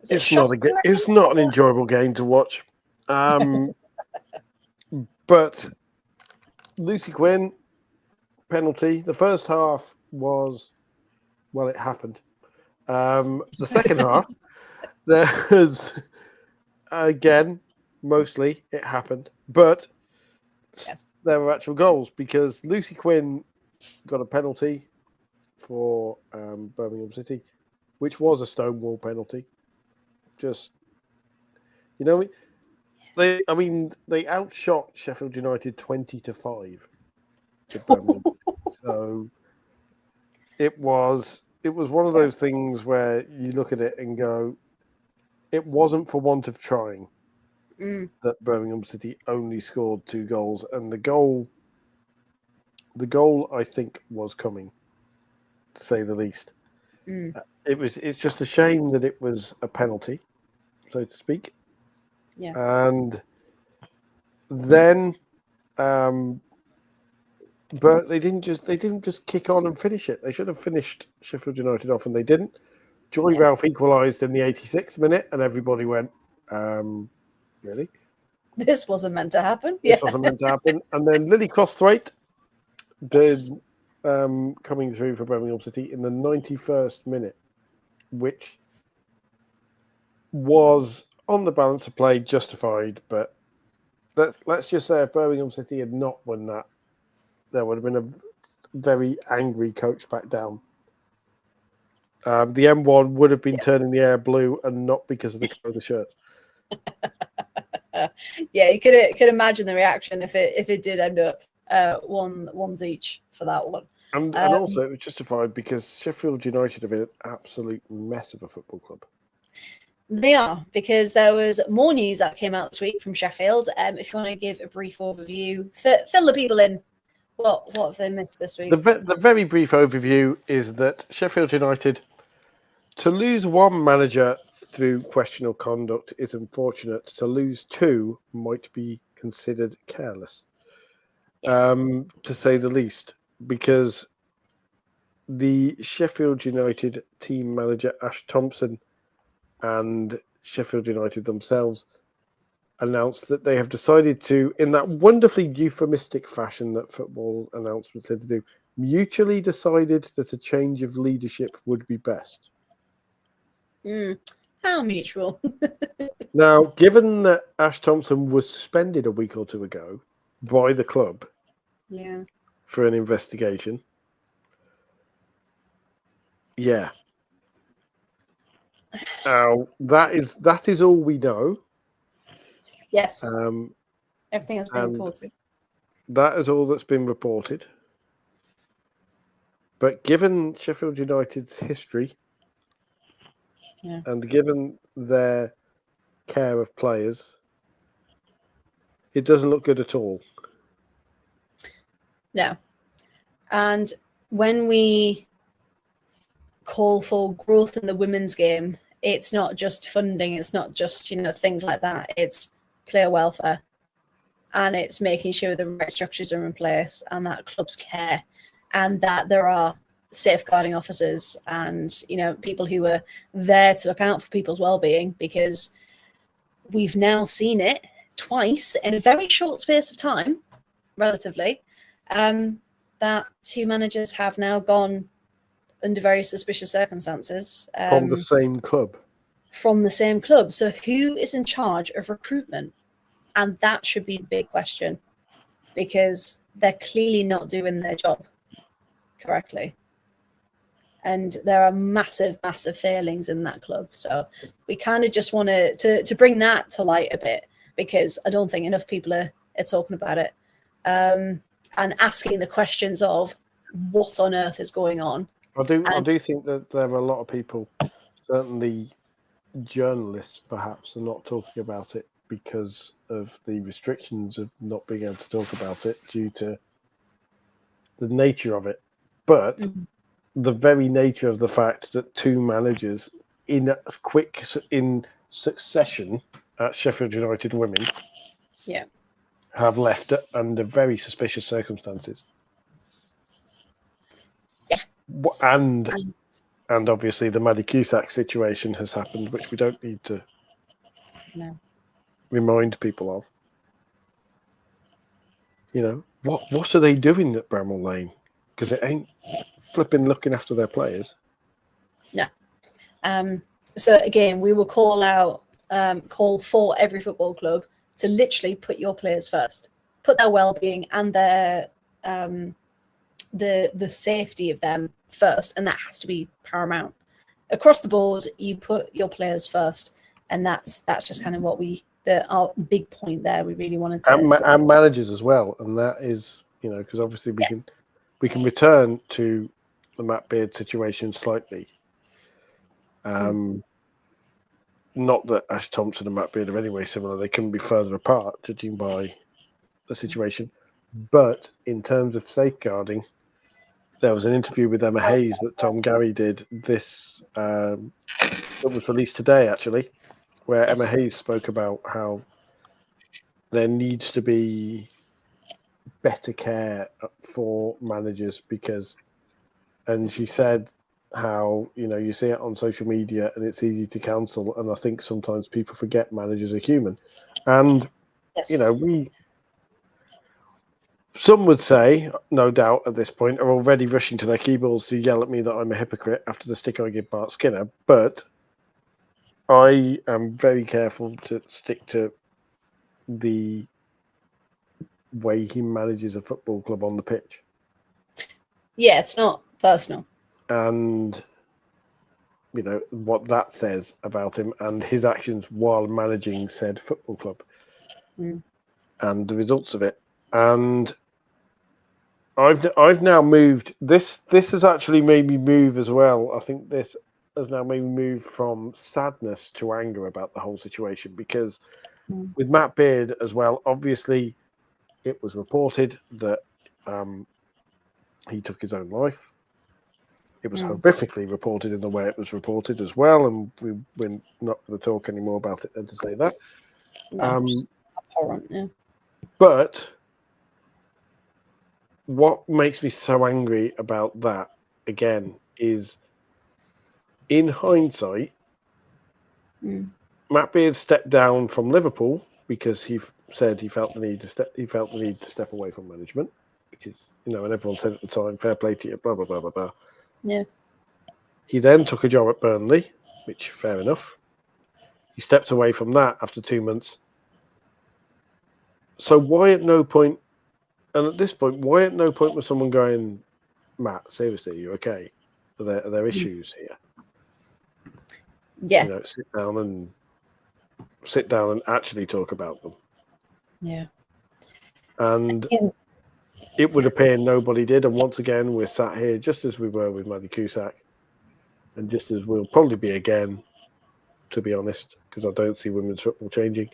it's not an enjoyable game to watch. But Lucy Quinn penalty. The first half was, well, it happened. The second half, there was, again, mostly it happened, but yes, there were actual goals because Lucy Quinn got a penalty for Birmingham City, which was a Stonewall penalty. Just, they outshot Sheffield United 20-5 to Birmingham. So it was one of those things where you look at it and go, it wasn't for want of trying that Birmingham City only scored 2 goals, and the goal I think was coming, to say the least. It's just a shame that it was a penalty, so to speak. Yeah. And then, but they didn't just kick on and finish it. They should have finished Sheffield United off, and they didn't. Joy Ralph equalised in the 86th minute, and everybody went, really? This wasn't meant to happen. This wasn't meant to happen. And then Lily Crosthwaite did coming through for Birmingham City in the 91st minute, which was on the balance of play justified, but let's just say if Birmingham City had not won that, there would have been a very angry coach back down. The M1 would have been turning the air blue, and not because of the colour of the shirt. Yeah, you could imagine the reaction if it did end up ones each for that one. And also it was justified because Sheffield United have been an absolute mess of a football club. They are, because there was more news that came out this week from Sheffield. If you want to give a brief overview, fill the people in. What have they missed this week? The very brief overview is that Sheffield United, to lose one manager through questionable conduct is unfortunate. To lose 2 might be considered careless, to say the least, because the Sheffield United team manager, Ash Thompson, and Sheffield United themselves announced that they have decided to, in that wonderfully euphemistic fashion that football announcements tend to do, mutually decided that a change of leadership would be best. How mutual. Now, given that Ash Thompson was suspended a week or 2 ago by the club for an investigation, that is all we know. Yes. Everything has been reported. That is all that's been reported. But given Sheffield United's history, and given their care of players, it doesn't look good at all. No. And when we call for growth in the women's game, it's not just funding, it's not just, things like that. It's player welfare. And it's making sure the right structures are in place and that clubs care and that there are safeguarding officers and, people who are there to look out for people's well-being, because we've now seen it twice in a very short space of time, relatively, that two managers have now gone under very suspicious circumstances. From the same club. From the same club. So who is in charge of recruitment? And that should be the big question, because they're clearly not doing their job correctly. And there are massive, massive failings in that club. So we kind of just want to bring that to light a bit, because I don't think enough people are talking about it. And asking the questions of what on earth is going on. I do think that there are a lot of people, certainly journalists perhaps, are not talking about it because of the restrictions of not being able to talk about it due to the nature of it. But the very nature of the fact that two managers in succession at Sheffield United Women have left under very suspicious circumstances. Yeah. And obviously the Maddie Cusack situation has happened, which we don't need to remind people of. What are they doing at Bramall Lane? Because it ain't flipping looking after their players. No. So again, we will call for every football club to literally put your players first, put their well-being and their the safety of them first, and that has to be paramount across the board. You put your players first, and that's just kind of what our big point there. We really wanted to and managers as well, and that is because obviously we can return to the Matt Beard situation slightly. Not that Ash Thompson and Matt Beard are anyway similar; they couldn't be further apart, judging by the situation. But in terms of safeguarding, there was an interview with Emma Hayes that Tom Gary did. This that was released today, actually, where Emma Hayes spoke about how there needs to be better care for managers and she said how you see it on social media and it's easy to cancel, and I think sometimes people forget managers are human, and some would say, no doubt at this point, are already rushing to their keyboards to yell at me that I'm a hypocrite after the stick I give Bart Skinner, but I am very careful to stick to the way he manages a football club on the pitch. Yeah, it's not personal. And, what that says about him and his actions while managing said football club and the results of it. And I've now moved. This has actually made me move as well. I think this has now made me move from sadness to anger about the whole situation, because with Matt Beard as well, obviously it was reported that he took his own life. It was horrifically reported in the way it was reported as well, and we're not going to talk any more about it than to say that. Abhorrent, yeah. But what makes me so angry about that, again, is in hindsight, Matt Beard stepped down from Liverpool because he said he felt the need to step away from management, which is, and everyone said at the time, fair play to you, blah blah blah blah blah. Yeah. He then took a job at Burnley, which fair enough. He stepped away from that after 2 months. So why at no point, and at this point, was someone going, Matt, seriously, are you okay? Are there issues here? Yeah. Sit down and actually talk about them. Yeah. And it would appear nobody did. And once again, we're sat here just as we were with Maddie Cusack, and just as we'll probably be again, to be honest, because I don't see women's football changing,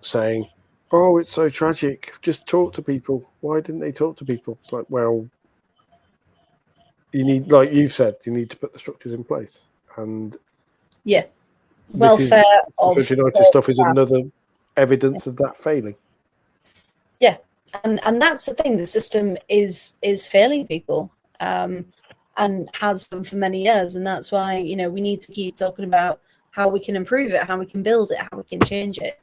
saying, "Oh, it's so tragic. Just talk to people. Why didn't they talk to people?" It's like, well, you need, like you've said, you need to put the structures in place. And welfare of United stuff is another evidence of that failing. Yeah, and that's the thing. The system is failing people, and has done for many years, and that's why we need to keep talking about how we can improve it, how we can build it, how we can change it,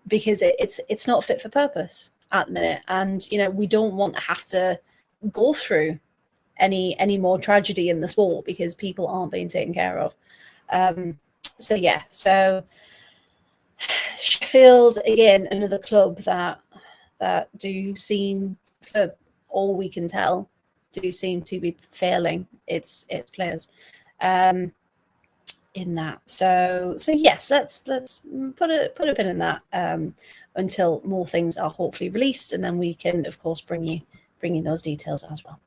because it's not fit for purpose at the minute, and we don't want to have to go through any more tragedy in the sport because people aren't being taken care of. So Sheffield, again, another club that do seem, for all we can tell, do seem to be failing its players in that. So yes, let's put a pin in that until more things are hopefully released, and then we can, of course, bring you those details as well.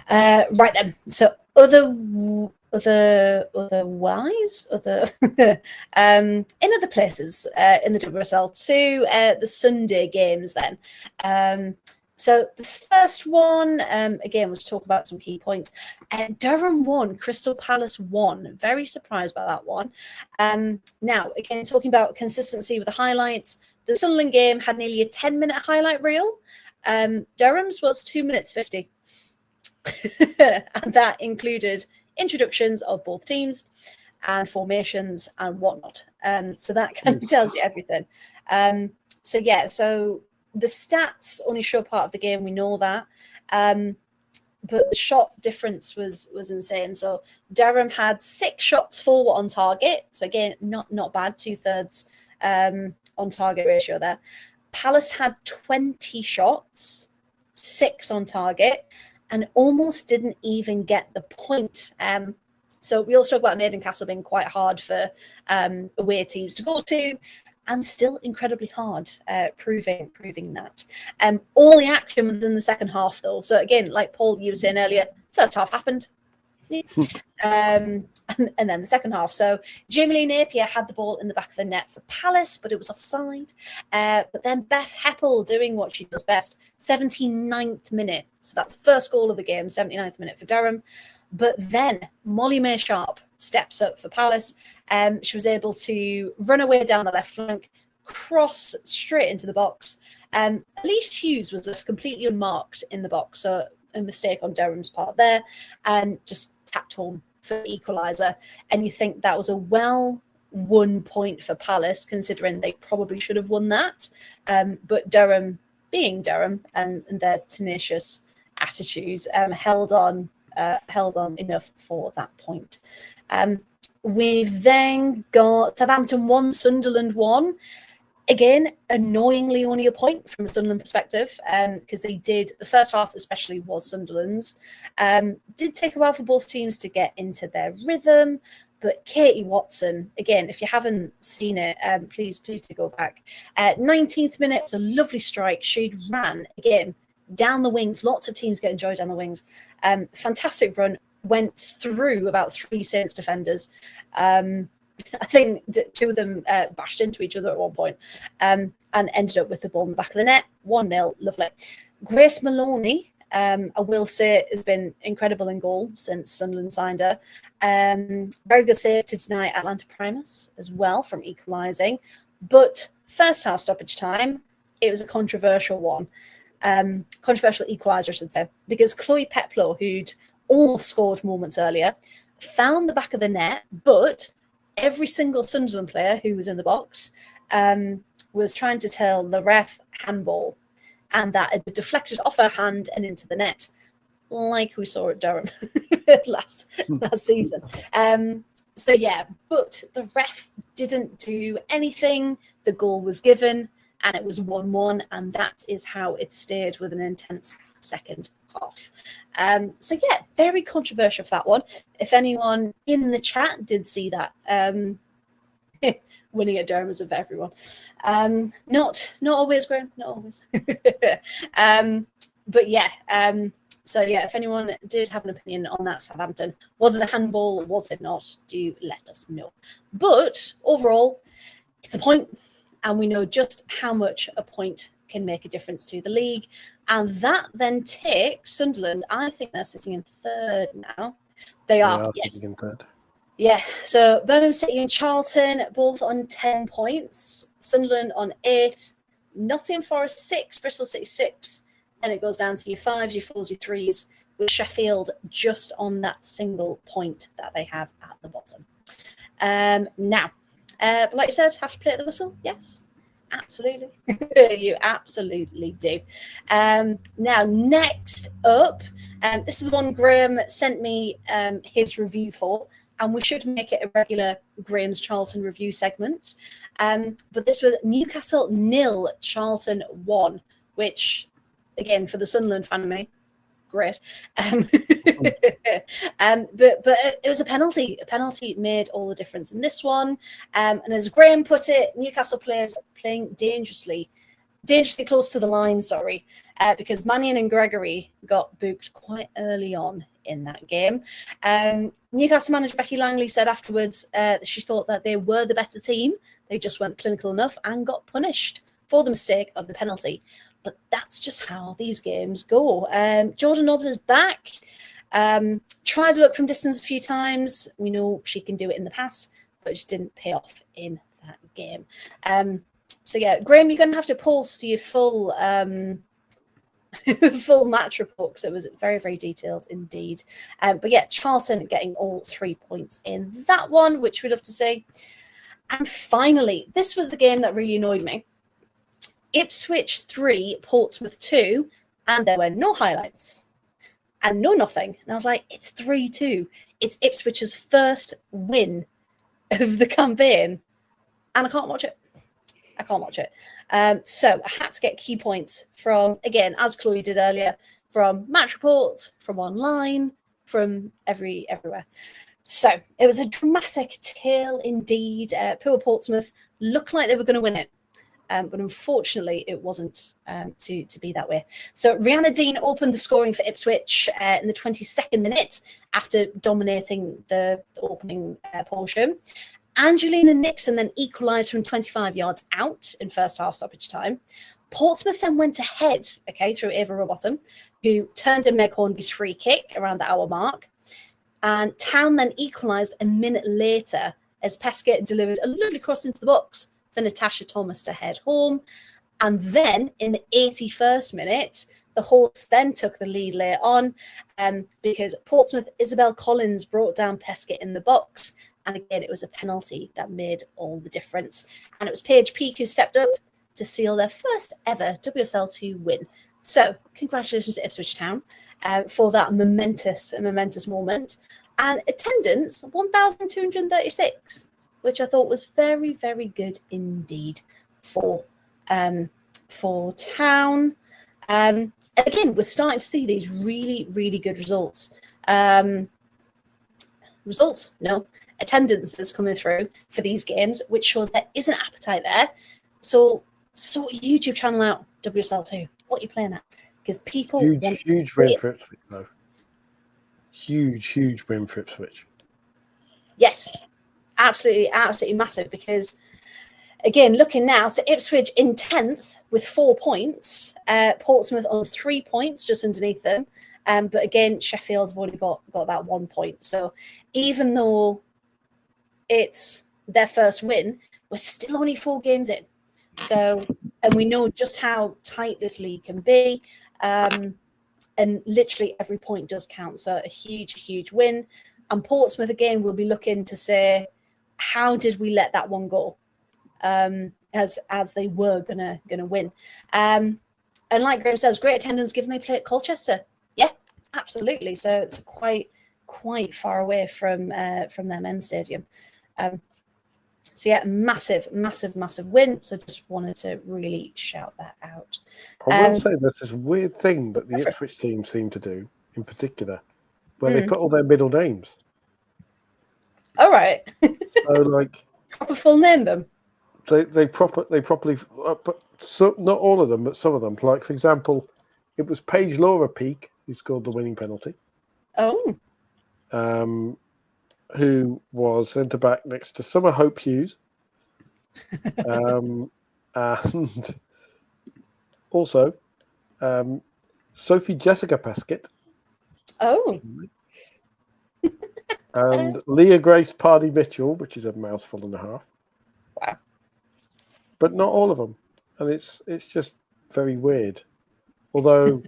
Right then, so in other places in the WSL2, the Sunday games then. So the first one, again, we'll talk about some key points. Durham won, Crystal Palace won. Very surprised by that one. Now, again, talking about consistency with the highlights, the Sunderland game had nearly a 10-minute highlight reel. Durham's was 2 minutes 50. And that included introductions of both teams and formations and whatnot. So that kind of tells you everything. So the stats only show part of the game, we know that. But the shot difference was insane. So Durham had 6 shots full on target. So again, not bad, 2/3 on target ratio there. Palace had 20 shots, 6 on target, and almost didn't even get the point. So we also talk about Maiden Castle being quite hard for away teams to go to, and still incredibly hard, proving that. All the action was in the second half, though. So again, like Paul, you were saying earlier, first half happened. And then the second half. So Jamie Lee Napier had the ball in the back of the net for Palace, but it was offside. But then Beth Heppel doing what she does best, 79th minute. So that's the first goal of the game, 79th minute for Durham. But then Molly May Sharp steps up for Palace. She was able to run away down the left flank, cross straight into the box. Elise Hughes was left completely unmarked in the box, so a mistake on Durham's part there, and just tapped home for the equaliser. And you think that was a well-won point for Palace, considering they probably should have won that. But Durham, being Durham, and their tenacious attitudes, held on enough for that point. We've then got Southampton 1, Sunderland 1. Again, annoyingly only a point from a Sunderland perspective, because they did, the first half especially was Sunderland's. Did take a while for both teams to get into their rhythm, but Katie Watson, again, if you haven't seen it, please do go back. 19th minute, was a lovely strike. She ran, again, down the wings. Lots of teams get enjoyed down the wings. Fantastic run, went through about 3 Saints defenders. I think 2 of them bashed into each other at one point, and ended up with the ball in the back of the net. 1-0, lovely. Grace Maloney, I will say, has been incredible in goal since Sunderland signed her. Very good save to deny Atlanta Primus as well from equalising. But first half stoppage time, it was a controversial one. Controversial equaliser, I should say, because Chloe Peplow, who'd almost scored moments earlier, found the back of the net, but every single Sunderland player who was in the box was trying to tell the ref handball, and that it deflected off her hand and into the net, like we saw at Durham last season. But the ref didn't do anything. The goal was given, and it was 1-1, and that is how it stayed with an intense second half. Very controversial for that one. If anyone in the chat did see that, winning at Durham is of everyone. Not always, Graham, not always. But yeah, so yeah, if anyone did have an opinion on that Southampton, was it a handball? Was it not? Do let us know. But overall, it's a point, and we know just how much a point can make a difference to the league. And that then takes Sunderland. I think they're sitting in third now. They are yes. Sitting in third. Yeah, so Birmingham City and Charlton both on 10 points. Sunderland on 8. Nottingham Forest 6. Bristol City 6. Then it goes down to your 5s, your 4s, your 3s, with Sheffield just on that single point that they have at the bottom. Now, but like you said, have to play at the whistle? Yes, absolutely. You absolutely do. Now, next up, this is the one Graham sent me his review for, and we should make it a regular Graham's Charlton review segment. But this was Newcastle 0, Charlton 1, which, again, for the Sunderland fan of me, great. But it was a penalty. A penalty made all the difference in this one. And as Graham put it, Newcastle players playing dangerously close to the line, because Mannion and Gregory got booked quite early on in that game. Newcastle manager Becky Langley said afterwards that she thought that they were the better team. They just weren't clinical enough and got punished for the mistake of the penalty. But that's just how these games go. Jordan Nobbs is back. Tried to look from distance a few times. We know she can do it in the past, but it just didn't pay off in that game. So yeah, Graham, you're going to have to post your full full match report, because it was very, very detailed indeed. But yeah, Charlton getting all 3 points in that one, which we'd love to see. And finally, this was the game that really annoyed me. Ipswich 3, Portsmouth 2, and there were no highlights and no nothing. And I was like, it's 3-2. It's Ipswich's first win of the campaign, and I can't watch it. So I had to get key points from, again, as Chloe did earlier, from match reports, from online, from everywhere. So it was a dramatic tale indeed. Poor Portsmouth looked like they were going to win it. But unfortunately, it wasn't to be that way. So Rihanna Dean opened the scoring for Ipswich in the 22nd minute after dominating the opening portion. Angelina Nixon then equalised from 25 yards out in first half stoppage time. Portsmouth then went ahead, through Ava Rowbottom, who turned in Meg Hornby's free kick around the hour mark. And Town then equalised a minute later as Pescott delivered a lovely cross into the box for Natasha Thomas to head home. And then in the 81st minute, the Hawks then took the lead later on because Portsmouth Isabel Collins brought down Pescott in the box. And again, it was a penalty that made all the difference. And it was Paige Peake who stepped up to seal their first ever WSL2 win. So congratulations to Ipswich Town for that momentous moment. And attendance, 1,236, which I thought was very, very good indeed for Town. And again, we're starting to see these really, really good results. Attendance is coming through for these games, which shows there is an appetite there. So sort a YouTube channel out, WSL2. What are you playing at? Because people huge win for Ipswich, though. Huge win for Ipswich. Yes, absolutely massive. Because again, looking now, so Ipswich in 10th with 4 points, Portsmouth on 3 points just underneath them. But again, Sheffield have already got that 1 point. So even though it's their first win, we're still only 4 games in. So, and we know just how tight this league can be. And literally every point does count. So a huge win. And Portsmouth, again, will be looking to say, how did we let that one go? As they were gonna win. And like Graham says, great attendance given they play at Colchester. Yeah, absolutely. So it's quite far away from their men's stadium. So yeah, massive win. So just wanted to really shout that out. I will say there's this weird thing that the Ipswich team seem to do in particular, where they put all their middle names. All right. So like proper full name them? They properly, but not all of them, but some of them. Like for example, it was Paige Laura Peake who scored the winning penalty. Oh. Who was centre back next to Summer Hope Hughes, and also Sophie Jessica Peskett. Oh. And Leah Grace Pardy Mitchell, which is a mouthful and a half. Wow. But not all of them, and it's just very weird. Although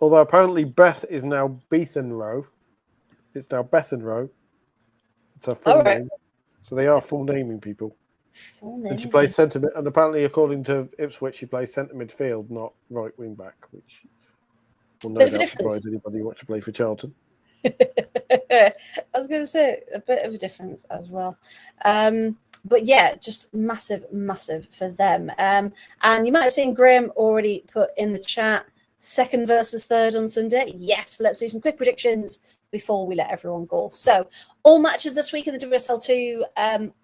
apparently Beth is now Bethenroe. It's now Bethenroe. It's her full name. So they are full naming people. Full name. And she plays centre mid, and apparently, according to Ipswich, she plays centre midfield, not right wing back, which will no doubt surprise anybody who wants to play for Charlton. I was going to say a bit of a difference as well. But yeah, just massive for them. And you might have seen Graham already put in the chat, second versus third on Sunday. Yes, let's do some quick predictions before we let everyone go. So all matches this week in the WSL2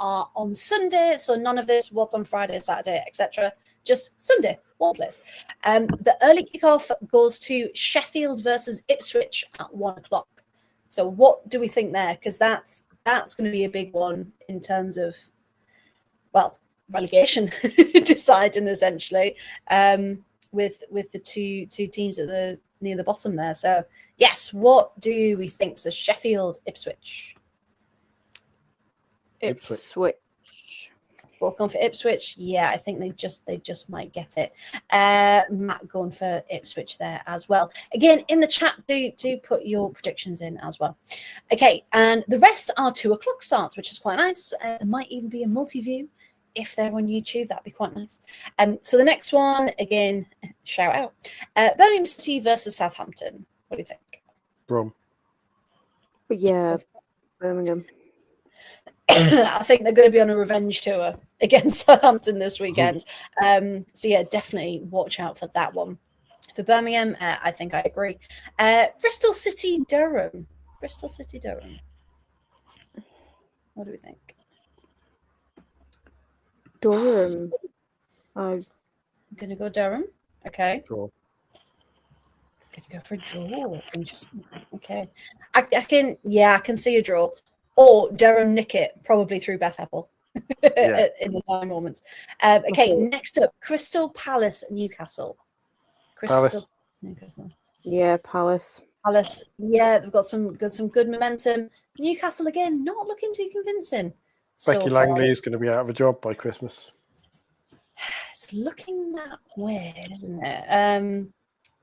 are on Sunday. So none of this, what's on Friday, Saturday, etc. Just Sunday, one place. The early kickoff goes to Sheffield versus Ipswich at 1 o'clock. So what do we think there? Because that's going to be a big one in terms of, well, relegation deciding essentially with the two teams at the near the bottom there. So yes, what do we think? So Sheffield, Ipswich. Both going for Ipswich. Yeah, I think they just might get it. Matt going for Ipswich there as well. Again, in the chat, do put your predictions in as well. Okay, and the rest are 2 o'clock starts, which is quite nice. There might even be a multi-view if they're on YouTube. That'd be quite nice. So the next one, again, shout out. Birmingham City versus Southampton. What do you think? Brom. Yeah, Birmingham. I think they're going to be on a revenge tour against Southampton this weekend. So yeah, definitely watch out for that one. For Birmingham, I think I agree. Bristol City, Durham. Bristol City, Durham. What do we think? Durham. I'm going to go Durham. Okay. Draw. Going to go for a draw. Interesting. Okay. I can see a draw. Or Durham nick it, probably through Beth Apple in the time moments. Okay, next up, Crystal Palace, Newcastle. Newcastle. Yeah, Palace. Yeah, they've got some good momentum. Newcastle again, not looking too convincing. Becky Langley is going to be out of a job by Christmas. It's looking that way, isn't it?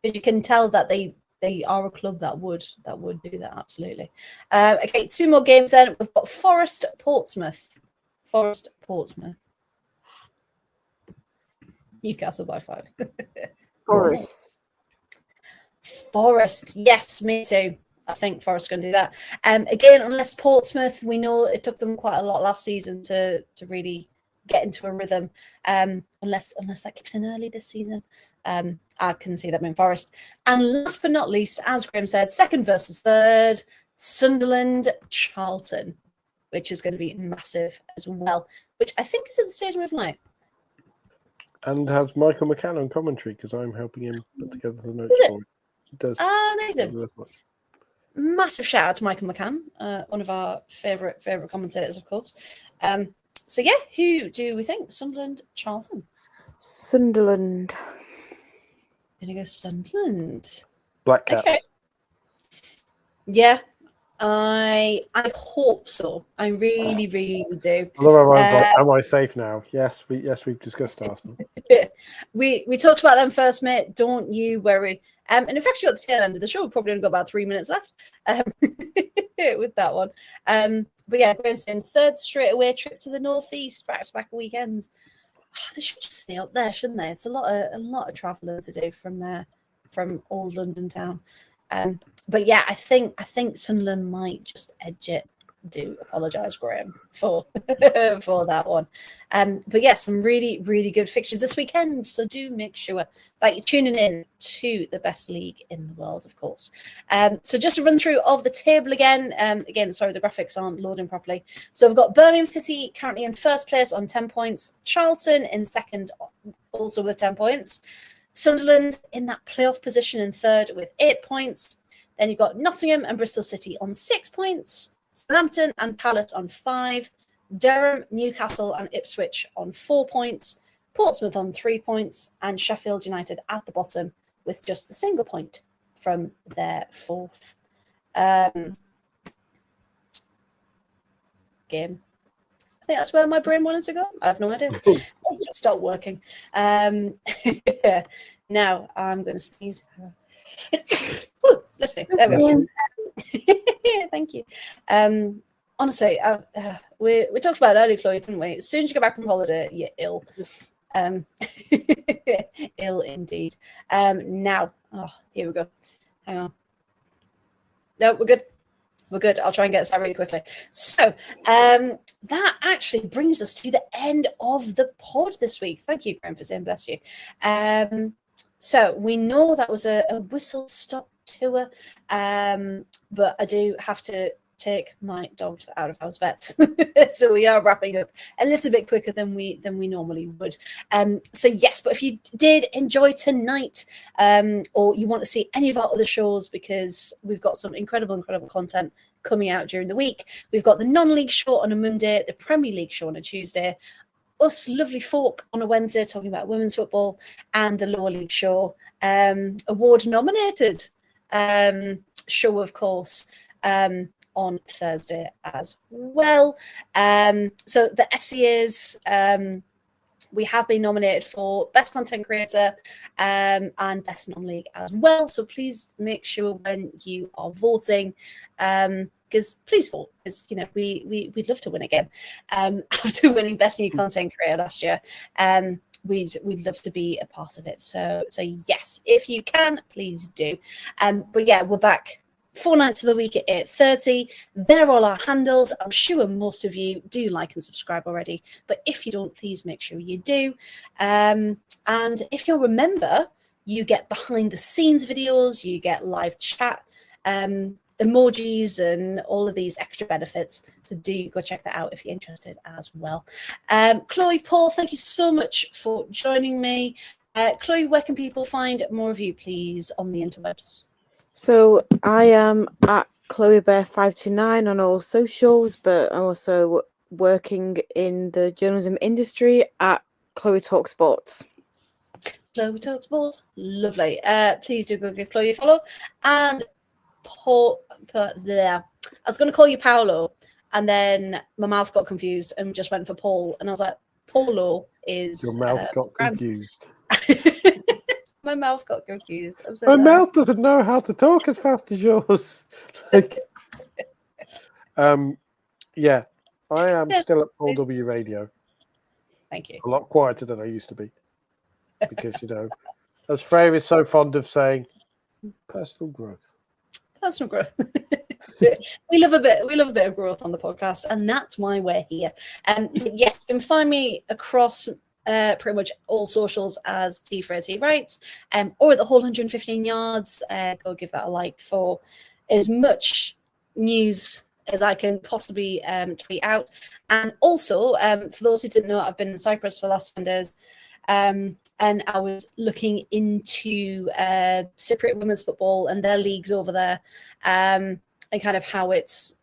But you can tell that they are a club that would do that, absolutely. Okay, 2 more games then. We've got Forest, Portsmouth. Newcastle by 5. Forest, yes, me too. I think Forest are going to do that. Again, unless Portsmouth, we know it took them quite a lot last season to really get into a rhythm. Unless that kicks in early this season. I can see them in Forest. And last but not least, as Graham said, second versus third, Sunderland, Charlton, which is going to be massive as well, which I think is at the Stadium of Light. And has Michael McCann on commentary because I'm helping him put together the notes for it. It does. Amazing. Massive shout out to Michael McCann, one of our favourite commentators, of course. So yeah, who do we think? Sunderland, Charlton? Sunderland. Gonna go Sunderland. Black Cats. Okay. Yeah, I hope so. I really do. Although I was like, am I safe now? Yes, we've discussed Arsenal. we talked about them first, mate. Don't you worry. And in fact, you're at the tail end of the show. We've probably only got about 3 minutes left with that one. But yeah, Graham's saying third straight away trip to the northeast, back-to-back weekends. Oh, they should just stay up there, shouldn't they? It's a lot of travelling to do from old London town. But yeah, I think Sunderland might just edge it do apologise, Graham, for for that one. But yes, some really, really good fixtures this weekend. So do make sure that you're tuning in to the best league in the world, of course. So just a run through of the table again. Again, sorry, the graphics aren't loading properly. So we've got Birmingham City currently in first place on 10 points. Charlton in second, also with 10 points. Sunderland in that playoff position in third with 8 points. Then you've got Nottingham and Bristol City on 6 points. Southampton and Palace on 5. Durham, Newcastle and Ipswich on 4 points. Portsmouth on 3 points. And Sheffield United at the bottom with just the single point from their fourth game. I think that's where my brain wanted to go. I have no idea. It just stopped working. Now I'm going to sneeze. Let's be. There we go. Thank you. Honestly, we talked about it earlier, Chloe, didn't we? As soon as you go back from holiday, you're ill. Ill indeed. Now, here we go. Hang on. No, we're good. We're good. I'll try and get this out really quickly. So that actually brings us to the end of the pod this week. Thank you, Graham, for saying bless you. So we know that was a whistle-stop tour, but I do have to take my dogs out of house vets. So we are wrapping up a little bit quicker than we normally would. So yes, but if you did enjoy tonight, or you want to see any of our other shows, because we've got some incredible content coming out during the week. We've got the non-league show on a Monday, the Premier League show on a Tuesday, us lovely folk on a Wednesday talking about women's football, and the lower league show, award nominated show, of course, on Thursday as well. So the FCAs, we have been nominated for Best Content Creator and Best Non-League as well. So please make sure when you are voting, because please vote, because we'd love to win again. After winning Best New Content Creator last year, we'd love to be a part of it. So yes, if you can, please do. But yeah, we're back 4 nights of the week at 8:30. They're all our handles. I'm sure most of you do like and subscribe already, but if you don't, please make sure you do. And if you'll remember, you get behind the scenes videos, you get live chat, emojis, and all of these extra benefits. So do go check that out if you're interested as well. Chloe, Paul, thank you so much for joining me. Chloe, where can people find more of you, please, on the interwebs? So I am at Chloe Bear 529 on all socials, but I'm also working in the journalism industry at Chloe Talk Sports. Chloe Talk Sports, lovely. Please do go give Chloe a follow. And Paul, there. I was going to call you Paolo, and then my mouth got confused and just went for Paul, and I was like, Polo is. Your mouth got confused. My mouth got confused. My mouth doesn't know how to talk as fast as yours. Yeah, I am still at Paul W Radio. Thank you. A lot quieter than I used to be, because as Freya is so fond of saying, personal growth. Personal growth. We love a bit of growth on the podcast, and that's why we're here. Yes, you can find me across pretty much all socials as T Freya T Writes, or the whole 115 yards. Go give that a like for as much news as I can possibly tweet out. And also, for those who didn't know, I've been in Cyprus for the last 10 days, and I was looking into Cypriot women's football and their leagues over there, and kind of how it's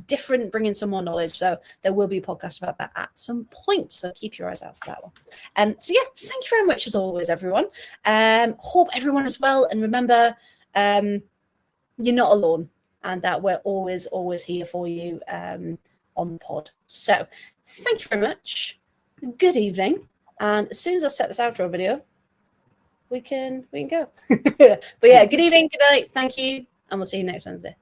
different, bringing some more knowledge. So there will be a podcast about that at some point. So keep your eyes out for that one. So yeah, thank you very much as always, everyone. Hope everyone is well, and remember, you're not alone, and that we're always here for you on the pod. So thank you very much. Good evening. And as soon as I set this outro video, we can go. But yeah, good evening, good night, thank you, and we'll see you next Wednesday.